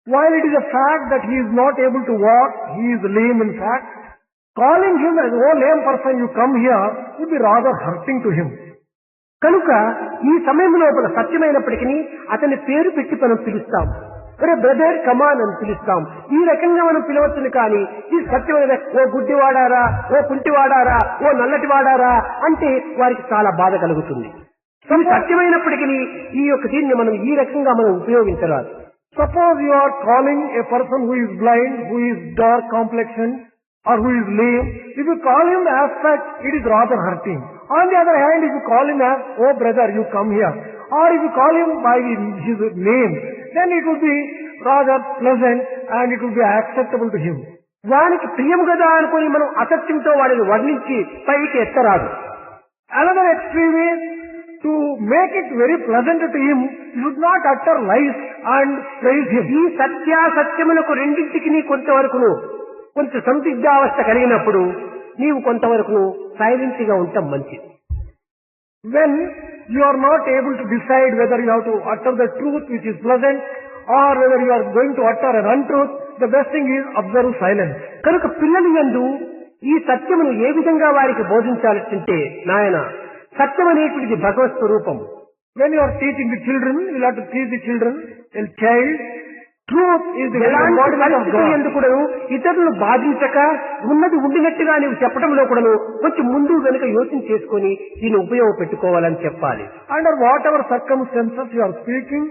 Speaker 2: While it is a fact that he is not able to walk, he is lame in fact, calling him as, oh lame person, you come here, would be rather hurting to him.
Speaker 1: కనుక ఈ సమయం లోపల సత్యమైనప్పటికీ అతని పేరు పెట్టి మనం పిలుస్తాం. ఒరే బ్రదర్ కమాన్ అని పిలుస్తాం. ఈ రకంగా మనం పిలవచ్చును. కానీ ఈ సత్యమైన ఓ గుడ్డివాడారా, ఓ కుంటివాడారా, ఓ నల్లటివాడారా అంటే వారికి చాలా బాధ కలుగుతుంది. ఇది సత్యమైనప్పటికీ ఈ యొక్క దీన్ని మనం ఈ రకంగా మనం ఉపయోగించరాదు.
Speaker 2: Suppose you are calling a person who is blind, who is dark complexion, or who is lame, if you call him as such, it is rather hurting. On the other hand, if you call him as, oh brother, you come here, or if you call him by his name, then it would be rather pleasant and it would be acceptable to him.
Speaker 1: వానికి ప్రియం కదా అనుకుని మనం అసత్యంతో వాడిని వర్ణించి పైకి ఎత్తరాదు.
Speaker 2: Another extreme is to make it very pleasant to him, you should not utter lies and praise him.
Speaker 1: ఈ సత్యాసత్యములకు రెండింటికి కొంతవరకును కొంచెం సందిగ్ధావస్థ కలిగినప్పుడు నీవు కొంతవరకు సైలెంట్ గా ఉండటం మంచిది.
Speaker 2: When you are not able to decide whether you have to utter the truth which is pleasant or whether you are going to utter an untruth, the best thing is observe silence.
Speaker 1: కనుక పిల్లలు యందు ఈ సత్యమును ఏ విధంగా వారికి బోధించాలంటే, నాయన సత్యం అనేటువంటిది భగవత్ స్వరూపం.
Speaker 2: When you are teaching the children, you will have to teach the children, a child, truth is the embodiment of God.
Speaker 1: ఎందుకు ఇతరులను బాధించక ఉన్నది ఉండినట్టుగా నీవు చెప్పడంలో కూడాను కొంచెం ముందు వెనుక యోచన చేసుకుని దీన్ని ఉపయోగపెట్టుకోవాలని చెప్పాలి.
Speaker 2: Under whatever circumstances you are speaking,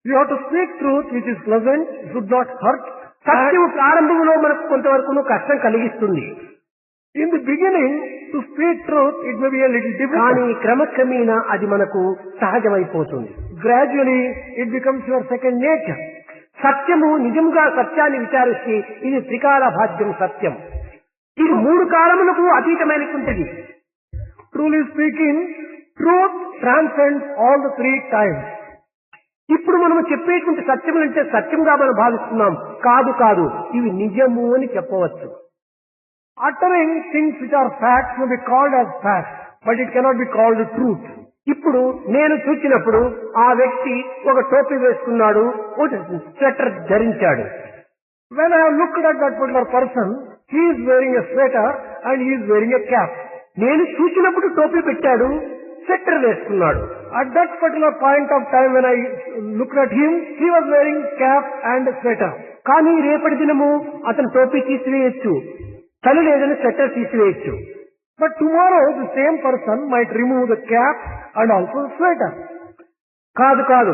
Speaker 2: you have to speak truth which is pleasant, should not hurt.
Speaker 1: సత్యం ప్రారంభంలో మనకు కొంతవరకు కష్టం కలిగిస్తుంది.
Speaker 2: In the beginning, to speak truth, it may be a little difficult.
Speaker 1: కానీ క్రమక్రమేణా అది మనకు సహజమైపోతుంది.
Speaker 2: Gradually, it becomes your second nature.
Speaker 1: సత్యము నిజంగా సత్యాన్ని విచారిస్తే ఇది త్రికాల భాగ్యం సత్యం. ఇది మూడు కాలములకు అతీతమైనటువంటిది.
Speaker 2: Truly speaking, truth transcends all the three times.
Speaker 1: ఇప్పుడు మనం మనము చెప్పేటువంటి సత్యములంటే సత్యంగా మనం భావిస్తున్నాం. కాదు కాదు, ఇవి నిజము అని చెప్పవచ్చు.
Speaker 2: Uttering things which are facts may be called as facts, but it cannot be called the truth.
Speaker 1: ఇప్పుడు నేను చూసినప్పుడు ఆ వ్యక్తి ఒక టోపీ వేసుకున్నాడు, ఒక స్వెటర్ ధరించాడు.
Speaker 2: When I have looked at that particular person, he is wearing a sweater and he is wearing a cap.
Speaker 1: నేను చూసినప్పుడు టోపీ పెట్టాడు, స్వెటర్ వేసుకున్నాడు.
Speaker 2: At that particular point of time when I looked at him, he was wearing cap and sweater.
Speaker 1: కానీ రేపటి దినము అతను టోపీ తీసివేయచ్చు, చలి లేదని స్వెటర్ తీసివేయచ్చు.
Speaker 2: But tomorrow the same person might remove the cap and also the sweater.
Speaker 1: కాదు కాదు,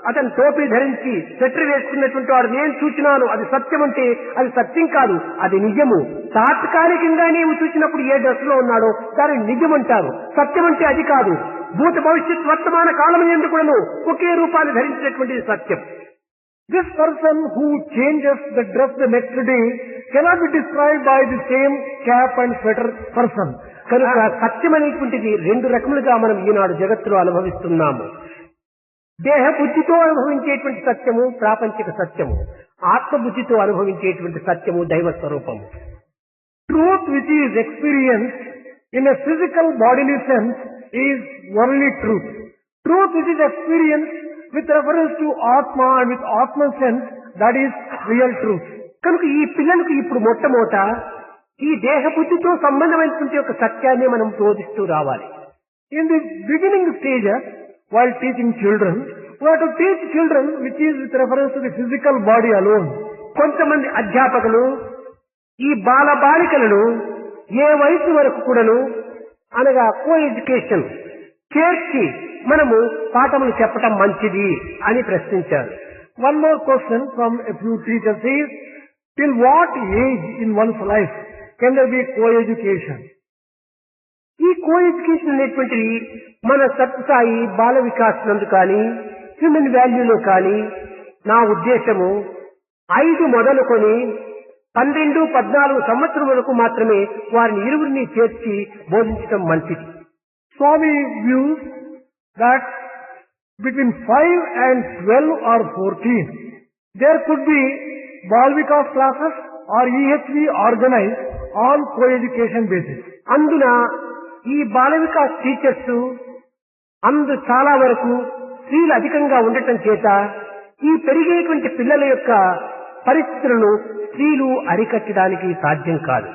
Speaker 1: అతను టోపీ ధరించి స్వెటర్ వేసుకున్నటువంటి వాడు నేను చూసినాను, అది సత్యం అంటే అది సత్యం కాదు, అది నిజము. తాత్కాలికంగా నీవు చూసినప్పుడు ఏ డ్రెస్ లో ఉన్నాడో దాన్ని నిజమంటారు. సత్యం అంటే అది కాదు. భూత భవిష్యత్ వర్తమాన కాలం ఎందుకు కూడాను ఒకే రూపాన్ని ధరించినటువంటిది సత్యం.
Speaker 2: This person who changes the dress the next day cannot be described by the same cap and sweater person.
Speaker 1: కనుక సత్యం అనేటువంటిది రెండు రకములుగా మనం ఈనాడు జగత్తులో అనుభవిస్తున్నాము. దేహ బుద్ధితో అనుభవించేటువంటి సత్యము ప్రాపంచిక సత్యము, ఆత్మబుద్ధితో అనుభవించేటువంటి సత్యము దైవ స్వరూపము.
Speaker 2: Truth which is experienced in a physical bodily sense is only truth. Truth which is experienced with reference to Atma and with Atma sense, that is real truth.
Speaker 1: కనుక ఈ పిల్లలకు ఇప్పుడు మొట్టమొదట ఈ దేహ బుద్ధితో సంబంధమైనటువంటి ఒక సత్యాన్ని మనం బోధిస్తూ రావాలి.
Speaker 2: In the beginning stages, while teaching children, we have to teach children which is with reference to the physical body alone.
Speaker 1: కొంతమంది అధ్యాపకులు ఈ బాల బాలికలను ఏ వయసు వరకు కూడాను అనగా కో ఎడ్యుకేషన్ చేర్చి మనము పాఠములు చెప్పటం మంచిది అని ప్రశ్నించారు.
Speaker 2: One more question from a few teachers is, till what age in one's life can there be co-education?
Speaker 1: ఈ కో ఎడ్యుకేషన్ అనేటువంటిది మన సత్సాయి బాల వికాస్ నందు కానీ హ్యూమన్ వాల్యూలో కానీ నా ఉద్దేశము 5 మొదలుకొని 12-14 సంవత్సరం వరకు మాత్రమే వారిని ఇరువురిని చేర్చి బోధించడం మంచిది.
Speaker 2: Swami views that between 5 and 12 or 14, there could be Balvikas classes or EHV organized on co-education basis.
Speaker 1: అందున ఈ బాల వికాస్ టీచర్స్ చాలా వరకు స్త్రీలు అధికంగా ఉండటం చేత ఈ పెరిగేటువంటి పిల్లల యొక్క పరిస్థితులను స్త్రీలు అరికట్టడానికి సాధ్యం కాదు.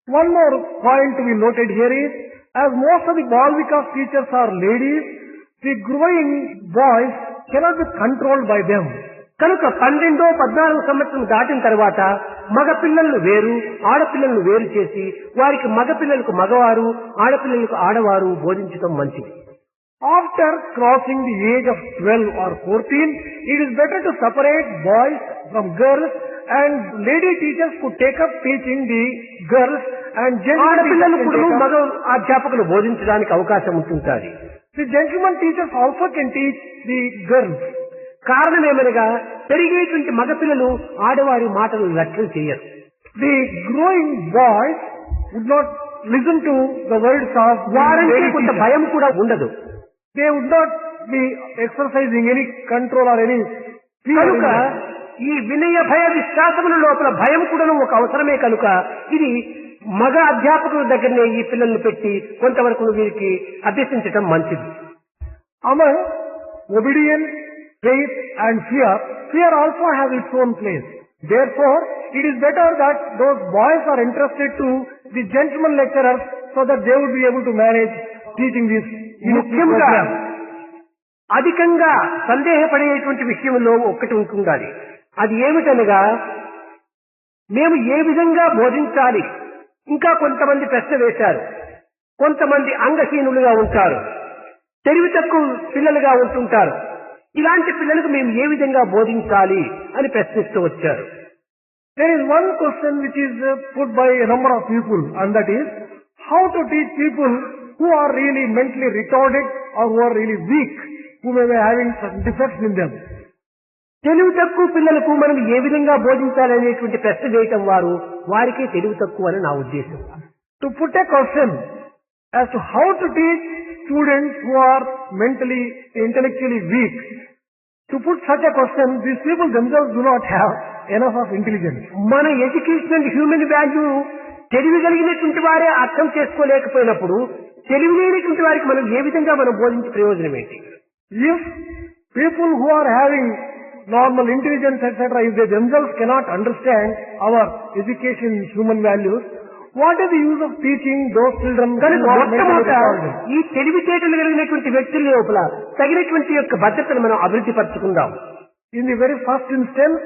Speaker 2: One more point to be noted here is, as most of the Balvikas teachers are ladies, the growing boys cannot be controlled by them.
Speaker 1: కనుక 12-14 సంవత్సరం దాటిన తర్వాత మగపిల్లలను వేరు ఆడపిల్లలను వేరు చేసి వారికి మగపిల్లలకు మగవారు ఆడపిల్లలకు ఆడవారు బోధించడం మంచిది.
Speaker 2: After crossing the age of 12 or 14, it is better to separate boys from girls, and lady teachers could take up teaching the girls and
Speaker 1: ఆడపిల్లలు
Speaker 2: gentlemen
Speaker 1: కూడా
Speaker 2: teachers
Speaker 1: మగ అధ్యాపకులు బోధించడానికి అవకాశం ఉంటుంటుంది.
Speaker 2: The gentleman teachers also can teach the girls.
Speaker 1: కారణం ఏమనగా పెరిగేటువంటి మగపిల్లలు ఆడవారి మాటలు లక్ష్యం చేయరు.
Speaker 2: The growing boys would not listen to the words of
Speaker 1: వారంటే
Speaker 2: lady
Speaker 1: కొంత
Speaker 2: teachers.
Speaker 1: భయం కూడా ఉండదు.
Speaker 2: They would not be exercising any control or any fear.
Speaker 1: కనుక ఈ వినయ భయ విశ్వాసముల లోపల భయం కూడా ఒక అవసరమే. కనుక ఇది మగ అధ్యాపకుల దగ్గరనే ఈ పిల్లల్ని పెట్టి కొంతవరకు వీరికి అభ్యసించటం మంచిది.
Speaker 2: Among obedience, faith and fear also has its own place. Therefore, it is better that those boys are entrusted to the gentleman lecturers so that they would be able to manage teaching this
Speaker 1: ముఖ్యంగా
Speaker 2: program.
Speaker 1: అధికంగా సందేహపడేటువంటి విషయంలో ఒక్కటి ఉంటుండాలి. అది ఏమిటనగా మేము ఏ విధంగా బోధించాలి. ఇంకా కొంతమంది ప్రశ్న వేశారు. కొంతమంది అంగహీనులుగా ఉంటారు, తెలివి తక్కువ పిల్లలుగా ఉంటుంటారు. ఇలాంటి పిల్లలకు మేము ఏ విధంగా బోధించాలి అని ప్రశ్నిస్తూ వచ్చారు.
Speaker 2: There is one question which is put by a number of people, and that is how to teach people who are really mentally retarded or who are really weak, who may be having some defects in them.
Speaker 1: తెలివి తక్కువ పిల్లలకు మనం ఏ విధంగా బోధించాలి అనేటువంటి ప్రశ్న వేయటం వారికే తెలివి తక్కువ అని నా ఉద్దేశం.
Speaker 2: To put a question as to how to teach students who are mentally, intellectually weak, to put such a question, these people themselves do not have enough of intelligence.
Speaker 1: మన ఎడ్యుకేషన్ హ్యూమన్ వాల్యూ తెలివి కలిగినటువంటి వారే అర్థం చేసుకోలేకపోయినప్పుడు తెలివి లేనటువంటి వారికి మనం ఏ విధంగా మనం బోధించే ప్రయోజనం ఏంటి?
Speaker 2: If people who are having normal intelligence, etc., if they themselves cannot understand our education, human values, what is the use of teaching those children who
Speaker 1: కనుక
Speaker 2: are mentally
Speaker 1: మొట్టమొదట
Speaker 2: retarded?
Speaker 1: ఈ తెలివితేటలు కలిగినటువంటి వ్యక్తుల లోపల తగినటువంటి యొక్క భద్రతను మనం అభివృద్ధి పరచుకుందాం.
Speaker 2: In the very first instance,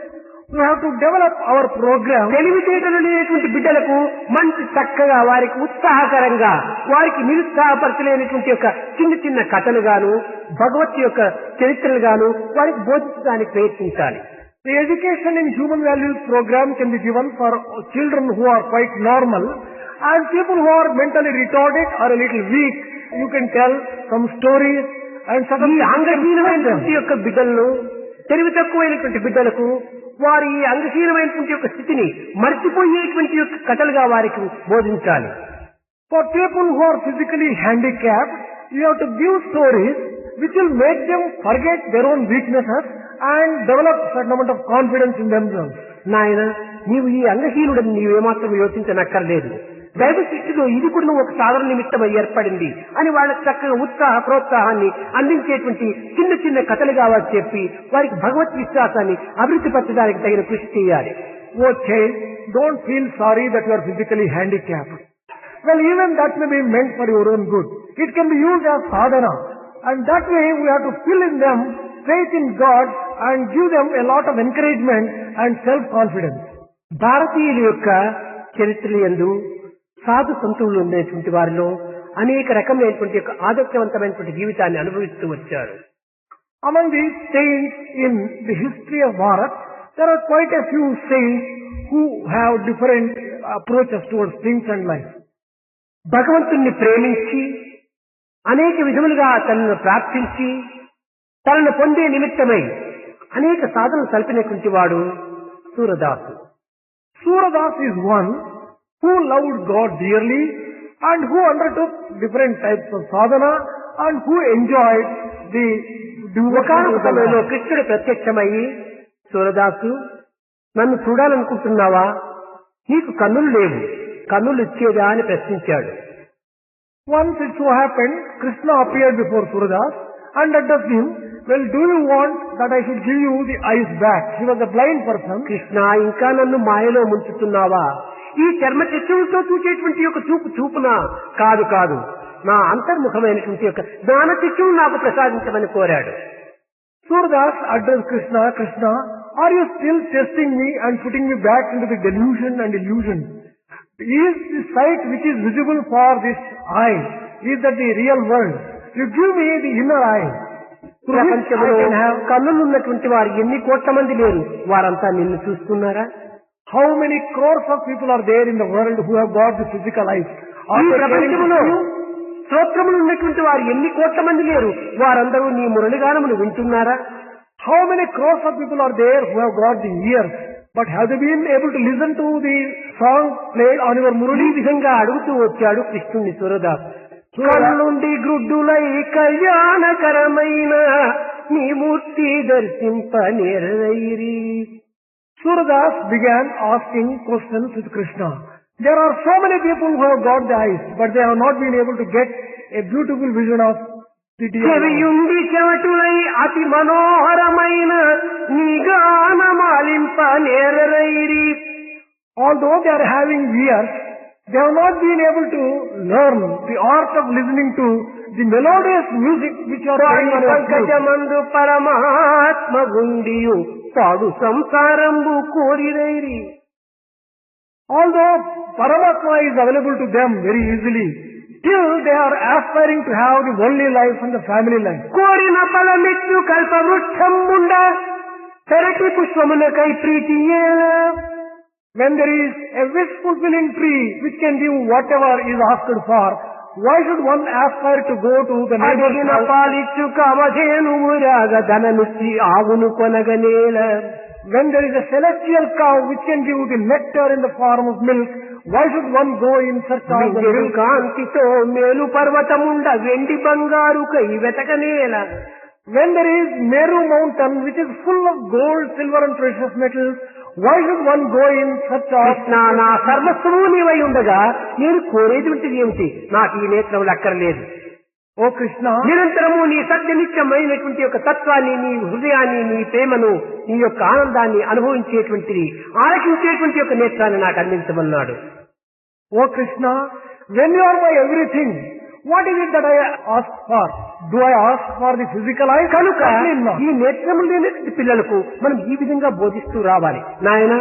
Speaker 2: we have to develop our program.
Speaker 1: తెలివితేటలు లేనటువంటి బిడ్డలకు మంచి చక్కగా వారికి ఉత్సాహకరంగా వారికి నిరుత్సాహపరచలేనటువంటి యొక్క చిన్న చిన్న కథలు గాను భగవత్ యొక్క చరిత్రలు గాను వారికి బోధించడానికి ప్రయత్నించాలి.
Speaker 2: The education in human values program can be given for children who are quite normal and people who are mentally retarded or a little weak. You can tell some stories and
Speaker 1: ఈ
Speaker 2: certain
Speaker 1: అంగహీనమైనటువంటి యొక్క బిడ్డలను తెలివి తక్కువైనటువంటి బిడ్డలకు వారి అంగహీనమైనటువంటి యొక్క స్థితిని మర్చిపోయేటువంటి యొక్క కథలుగా వారికి బోధించాలి.
Speaker 2: For people who are physically handicapped, you have to give stories which will make them forget their own weaknesses and develop certain amount of confidence in themselves.
Speaker 1: నాయన నీవు ఈ అంగహీనుడని నీవేమాత్రం యోచించనక్కర్లేదు. దైవ సృష్టిలో ఇది కూడా ఒక సాధారణ నిమిత్తమై ఏర్పడింది అని వాళ్ళకి చక్కగా ఉత్సాహ ప్రోత్సాహాన్ని అందించేటువంటి చిన్న చిన్న కథలుగా వారు చెప్పి వారికి భగవత్ విశ్వాసాన్ని అభివృద్ధి పరచడానికి తగిన కృషి చేయాలి.
Speaker 2: Oh child, don't feel sorry that you are physically handicapped. Well, even that may be meant for your own good. It can be used as sadhana. And that way we have to fill in them faith in God and give them a lot of encouragement and self-confidence.
Speaker 1: భారతీయుల యొక్క చరిత్ర యందు సాధు సంతులు ఉండేటువంటి వారిలో అనేక రకమైనటువంటి యొక్క ఆదర్శవంతమైనటువంటి జీవితాన్ని అనుభవిస్తూ వచ్చారు.
Speaker 2: Among the saints in the history of Bharat, there are quite a few saints who have different approaches towards things and life.
Speaker 1: భగవంతుణ్ణి ప్రేమించి అనేక విధములుగా తనను ప్రార్థించి తనను పొందే నిమిత్తమై అనేక సాధనలు సల్పినటువంటి వాడు Surdas.
Speaker 2: Suradas is one who loved God dearly and who undertook different types of sadhana and who enjoyed the
Speaker 1: ఒకనొక
Speaker 2: devotion
Speaker 1: సమయంలో
Speaker 2: of God.
Speaker 1: కృష్ణుడు ప్రత్యక్షమయ్యి సూరదాసు నన్ను చూడాలనుకుంటున్నావా? నీకు కన్నులు లేవు, కన్నులు ఇచ్చేదా అని ప్రశ్నించాడు.
Speaker 2: Once it so happened, Krishna appeared before Suradas and addressed him, well, do you want that I should give you the eyes back? He was a blind person.
Speaker 1: Krishna ఇంకా నన్ను మాయలో ముంచుతున్నావా? ఈ చర్మ చక్షువులతో చూచేటువంటి యొక్క చూపునా? కాదు కాదు, నా అంతర్ముఖమైనటువంటి యొక్క జ్ఞాన చక్షువు నాకు ప్రసాదించమని కోరాడు.
Speaker 2: Suradas addressed Krishna, Krishna, are you still testing me and putting me back into the delusion and illusion? Is the sight which is visible for this eye, is that the real world? You give me the inner eye. Through which I
Speaker 1: ప్రపంచంలో
Speaker 2: can have.
Speaker 1: కన్నులున్నటువంటి వారు ఎన్ని కోట్ల మంది లేరు, వారంతా నిన్ను చూస్తున్నారా?
Speaker 2: How many crores of people are there in the world who have got the physical eyes? Are
Speaker 1: ఈ
Speaker 2: they
Speaker 1: ప్రపంచంలో
Speaker 2: caring for you?
Speaker 1: శ్రోత్రములు ఉన్నటువంటి వారు ఎన్ని కోట్ల మంది లేరు, వారందరూ నీ మురళిగానమును వింటున్నారా?
Speaker 2: How many crores of people are there who have got the ears, but have they been able to listen to the song played on your
Speaker 1: ఈ
Speaker 2: murali?
Speaker 1: విధంగా అడుగుతూ వచ్చాడు కృష్ణుని సూరదాస్. కళ్ళుండి గ్రుడ్డులై కళ్యాణకరమైన నీ మూర్తి దర్శింప నేరైరి.
Speaker 2: Suradas began asking questions with Krishna. There are so many people who have got the eyes, but they have not been able to get a beautiful vision of the dear Lord.
Speaker 1: చెవియుండి చెవటులై అతి మనోహరమైన నీ గానమాలింప నేరైరి.
Speaker 2: Although they are having ears, they have not been able to learn the art of listening to the melodious music which are playing on your flute.
Speaker 1: పంకజమందు పరమాత్మ గుండియు పాడు సంసారంబు కోరిరైరి.
Speaker 2: Although Paramatma is available to them very easily, still they are aspiring to have the worldly life and the family life.
Speaker 1: కోరిన ఫలమిచ్చు కల్ప వృక్షంబుండ పెరటి పుష్పమునకై ప్రీతి ఏలా.
Speaker 2: When there is a wish fulfilling tree which can give whatever is asked for, why should one aspire to go to the neighbor's
Speaker 1: అడిగిన
Speaker 2: house?
Speaker 1: పాలిచ్చు కామధేనువు రాగ ధనమిచ్చి ఆవును కొనగనేల.
Speaker 2: When there is a celestial cow which can give the nectar in the form of milk, why should one go in search of the
Speaker 1: వింజరు
Speaker 2: milk?
Speaker 1: కాంతితో మేలు పర్వతముండ వెండి బంగారు కై వెతకనేల.
Speaker 2: When there is Meru mountain which is full of gold, silver and precious metals, why should one go in search of...
Speaker 1: Krishna, నా సర్వస్వము నీవై ఉండగా నేను కోరేటువంటిది ఏమిటి? నాకు ఈ నేత్రములు అక్కర్లేదు.
Speaker 2: Oh Krishna,
Speaker 1: నిరంతరము నీ సత్యనిత్యమైనటువంటి యొక్క తత్వాన్ని, నీ హృదయాన్ని, నీ ప్రేమను, నీ యొక్క ఆనందాన్ని అనుభవించేటువంటిది, ఆలకించేటువంటి యొక్క నేత్రాన్ని నాకు అందించమన్నాడు.
Speaker 2: oh Krishna, when you are my everything, what is it that I ask for? Do I ask for the physical eyes?
Speaker 1: కనుక
Speaker 2: Certainly not.
Speaker 1: ఈ నేత్రములు లేనటువంటి పిల్లలకు మనం ఈ విధంగా బోధిస్తూ రావాలి. నాయన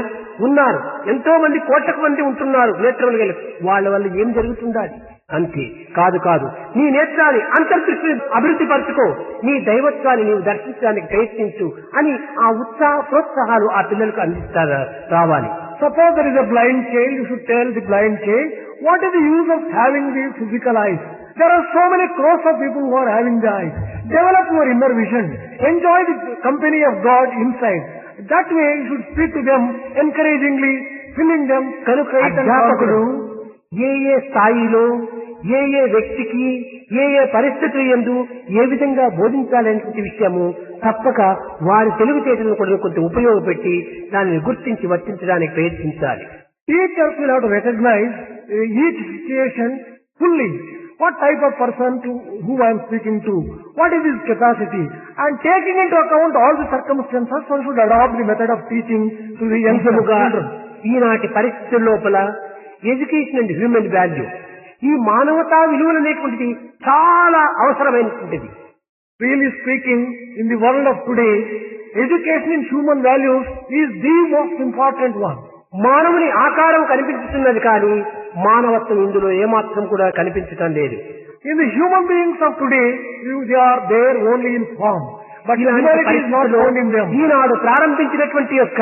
Speaker 1: ఉన్నారు, ఎంతో మంది కోట్లకు మంది ఉంటున్నారు నేత్రములు గల, వాళ్ళ వల్ల ఏం జరుగుతుండాలి అంతే. కాదు కాదు, నీ నేత్రాన్ని అంతర్దృష్టి అభివృద్ధి పరచుకో, నీ దైవత్వాన్ని నీవు దర్శించడానికి ప్రయత్నించు అని ఆ ఉత్సాహ ప్రోత్సాహాలు ఆ పిల్లలకు అందిస్తారు రావాలి.
Speaker 2: Suppose there is a blind child, you should tell the blind child, what is the use of having the physical eyes? There are so many crores of people who are having the eyes. Develop your inner vision. Enjoy the company of God inside. That way you should speak to them encouragingly, filling them.
Speaker 1: కనుక అధ్యాపకుడు ఏ ఏ స్థాయిలో, ఏ ఏ వ్యక్తికి, ఏ ఏ పరిస్థితులు యందు ఏ విధంగా బోధించాలనేటువంటి విషయము తప్పక వారి తెలివితేటలను కూడా కొంచెం ఉపయోగపెట్టి దానిని గుర్తించి వర్తించడానికి ప్రయత్నించాలి.
Speaker 2: Teachers will have to recognize each situation fully. What type of person to who I am speaking to? What is his capacity? And taking into account all the circumstances, one should adopt the method of teaching to the young children.
Speaker 1: ఈనాటి పరిస్థితుల లోపల education and human value, ఈ మానవతా విలువలు అనేటువంటిది చాలా అవసరమైనటువంటిది.
Speaker 2: Really speaking, in the world of today, education in human values is the most important one.
Speaker 1: మానవుని ఆకారం కనిపించుతున్నది కానీ మానవత్వం ఇందులో ఏమాత్రం కూడా కనిపించటం లేదు.
Speaker 2: In the human beings of today, they are there only in form, but humanity is not found in them.
Speaker 1: ఈనాడు ప్రారంభించినటువంటి యొక్క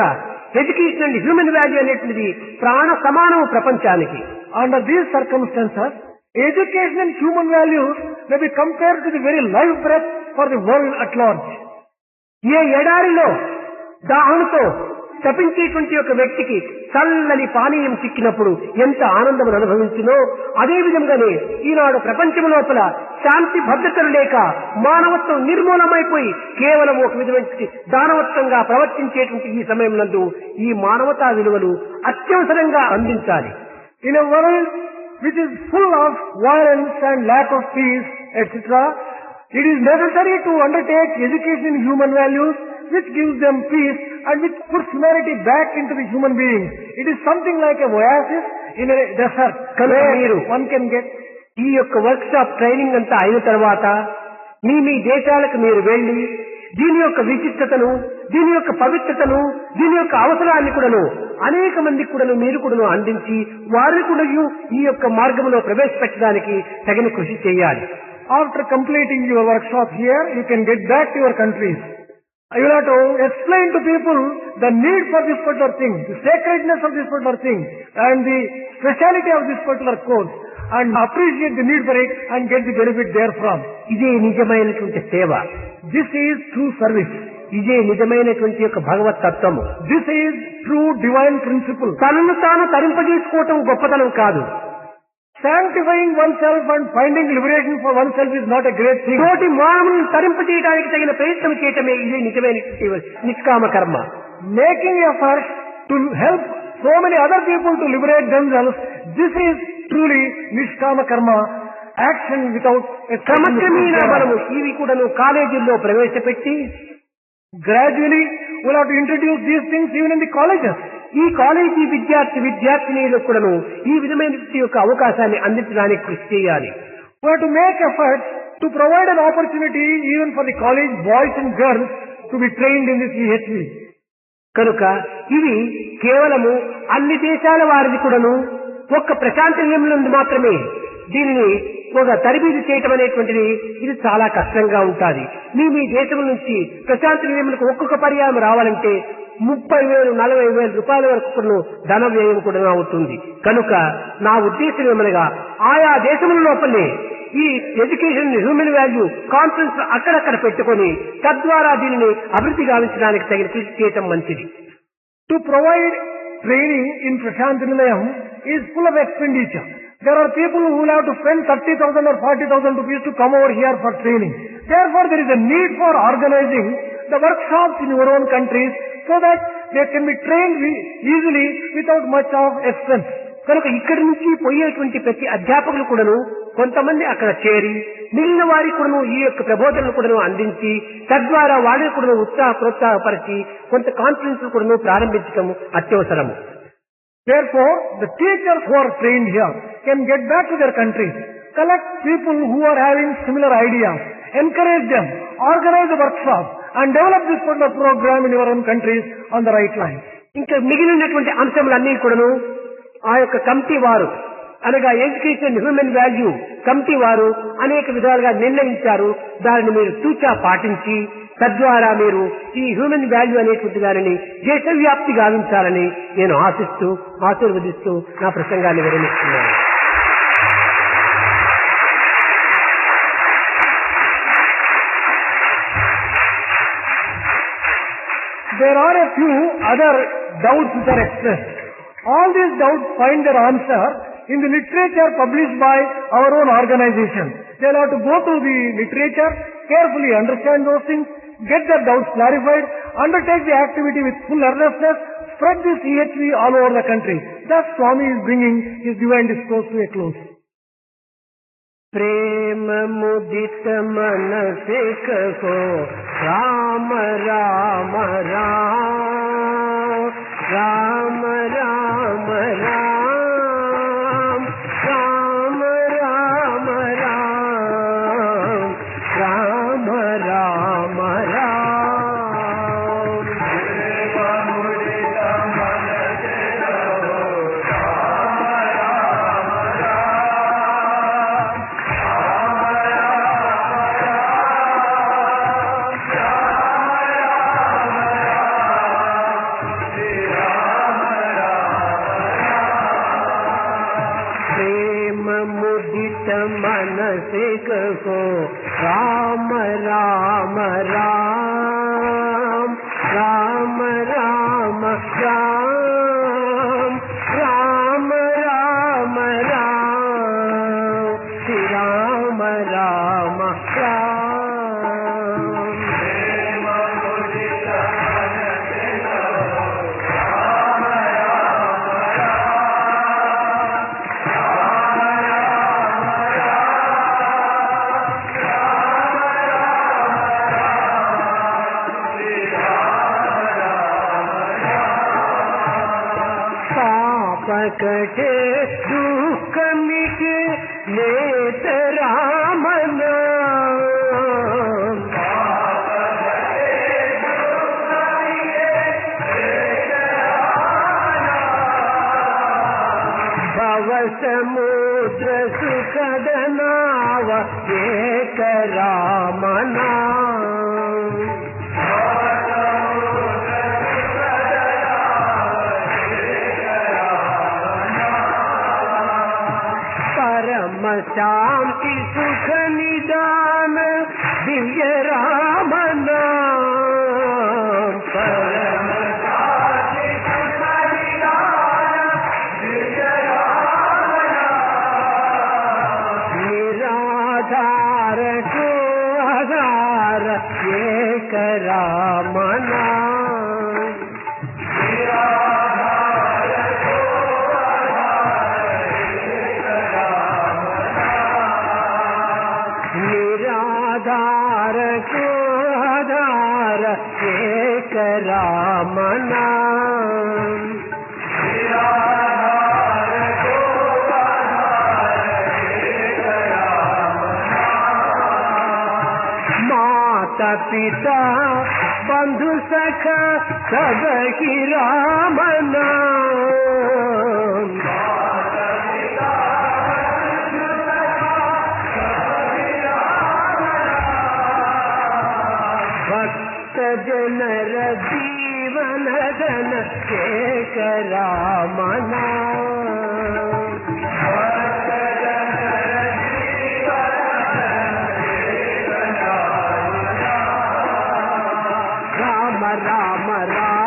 Speaker 1: ఎడ్యుకేషన్ అండ్ హ్యూమన్ వాల్యూ అనేటువంటిది ప్రాణ సమానము ప్రపంచానికి.
Speaker 2: Under these circumstances, education and human values may be compared to the very life breath for the world at large.
Speaker 1: ఏ ఎడారిలో దాహంతో తపించేటువంటి ఒక వ్యక్తికి చల్లని పానీయం చిక్కినప్పుడు ఎంత ఆనందం అనుభవించునో, అదే విధంగానే ఈనాడు ప్రపంచం లోపల శాంతి భద్రతలు లేక మానవత్వం నిర్మూలమైపోయి కేవలం ఒక విధమైన దానవత్వంగా ప్రవర్తించేటువంటి ఈ సమయం నందు ఈ మానవతా విలువలు అత్యవసరంగా అందించాలి.
Speaker 2: In a world which is full of violence and lack of peace, etc., it is necessary to undertake education in human values which gives them peace and which puts humanity back into the human being. It is something like a oasis in a desert where one can get.
Speaker 1: ఈ యొక్క work shop training అంతా అయిన తర్వాత మీ దేశాలకు మీరు వెళ్లి దీని యొక్క విశిష్టతను, దీని యొక్క పవిత్రతను, దీని యొక్క అవసరాన్ని కూడాను అనేక మందికి కూడాను మీరు కూడాను అందించి వారిని కూడా ఈ యొక్క మార్గంలో ప్రవేశపెట్టడానికి తగిన కృషి చేయాలి.
Speaker 2: After completing your workshop here, you can get back to your countries. You will have to explain to people the need for this particular thing, the sacredness of this particular thing, and the speciality of this particular course, and appreciate the need for it and get the benefit therefrom.
Speaker 1: ఇదే నిజమైనటువంటి సేవ.
Speaker 2: This is true service.
Speaker 1: ఇదే నిజమైనటువంటి యొక్క భగవత్ తత్వము.
Speaker 2: This is true divine principle.
Speaker 1: తనను తాను తరింపజేసుకోవటం గొప్పతనం కాదు.
Speaker 2: Sanctifying oneself and finding liberation for oneself is not a great thing.
Speaker 1: తోటి మానవులను తరింపజేయడానికి తగిన ప్రయత్నం చేయటమే ఇదే నిజమైన నిష్కామ కర్మ.
Speaker 2: Making efforts to help so many other people to liberate themselves, this is truly nishkama karma, action without a
Speaker 1: క్రమక్రమేణా మనము ఇవి కూడాను కాలేజీల్లో ప్రవేశపెట్టి
Speaker 2: gradually we'll have to introduce these things even in the colleges.
Speaker 1: ఈ కాలేజీ విద్యార్థినీలకు కూడాను ఈ విధమైన యొక్క అవకాశాన్ని అందించడానికి కృషి చేయాలి.
Speaker 2: We have to make efforts to provide an opportunity even for the college boys and girls to be trained in this EHV.
Speaker 1: కనుక ఇవి కేవలము అన్ని దేశాల వారిది కూడాను ఒక్క ప్రశాంత నియమం మాత్రమే దీనిని ఒక తరబీదు చేయటం అనేటువంటిది ఇది చాలా కష్టంగా ఉంటుంది. మీ దేశం నుంచి ప్రశాంత నియమలకు ఒక్కొక్క పర్యాయం రావాలంటే 30,000, 40,000 రూపాయల వరకు ధన వ్యయం కూడా అవుతుంది. కనుక నా ఉద్దేశం ఏమనగా ఆయా దేశముల లోపలే ఈ ఎడ్యుకేషన్ హ్యూమన్ వాల్యూ కాన్ఫరెన్స్ అక్కడక్కడ పెట్టుకొని తద్వారా దీనిని అభివృద్ధి గావించడానికి తగిన కృషి చేయటం మంచిది.
Speaker 2: To provide training in Prashant Nilayam is full of expenditure. There are people who will have to spend 30,000 or 40,000 rupees to come over here for training. Therefore, there is a need for organizing the workshops in your own countries so that they can be trained easily without much of expense.
Speaker 1: కనుక ఇక్కడి నుంచి పోయేటువంటి ప్రతి అధ్యాపకులు కూడాను కొంతమంది అక్కడ చేరి మిగిలిన వారికి కూడాను ఈ యొక్క ప్రబోధనలు కూడాను అందించి తద్వారా వాళ్ళని కూడాను ప్రోత్సాహపరిచి కొంత కాన్ఫరెన్స్ కూడాను ప్రారంభించడం అత్యవసరము.
Speaker 2: Therefore, the teachers who are trained here can get back to their countries, collect people who are having similar ideas, encourage them, organize the workshops and develop this sort of program in your own countries on the right line.
Speaker 1: ఇంకా మిగిలినటువంటి అంశములన్నీ కూడాను ఆ యొక్క committee వారు అనగా education human value committee వారు అనేక విధాలుగా నిర్ణయించారు. దానిని మీరు తూచా పాటించి తద్వారా మీరు ఈ హ్యూమన్ వాల్యూ అనేటువంటి దానిని దేశవ్యాప్తి గావించాలని నేను ఆశిస్తూ ఆశీర్వదిస్తూ నా ప్రసంగాన్ని విరమిస్తున్నాను.
Speaker 2: There are a few other doubts which are expressed. All these doubts find their answer in the literature published by our own organization. They'll have to go to the literature, carefully understand those things, get their doubts clarified, undertake the activity with full earnestness, spread this EHV all over the country. Thus Swami is bringing his divine discourse to a close.
Speaker 1: प्रेम मुदित मन से कहो राम राम राम राम राम राम राम राम राम राम राम राम मुदित मन से कहो राम राम राम राम राम राम राम राम राम श्री राम राम राम कटे दुख मिटे लेत राम नाम भव समुद्र सुखद नाव एक राम नाम परम शांति सुख निदान दिव्य राम नाम परम शांति सुख निदान दिव्य राम नाम निराधार को आधार एक राम नाम निराधार को आधार एक राम नाम निराधार को आधार एक राम नाम माता पिता बंधु सखा सब ही राम नाम भक्त जनर जीवन धन एक राम नाम भक्त जनर जीवन धन एक राम नाम राम राम राम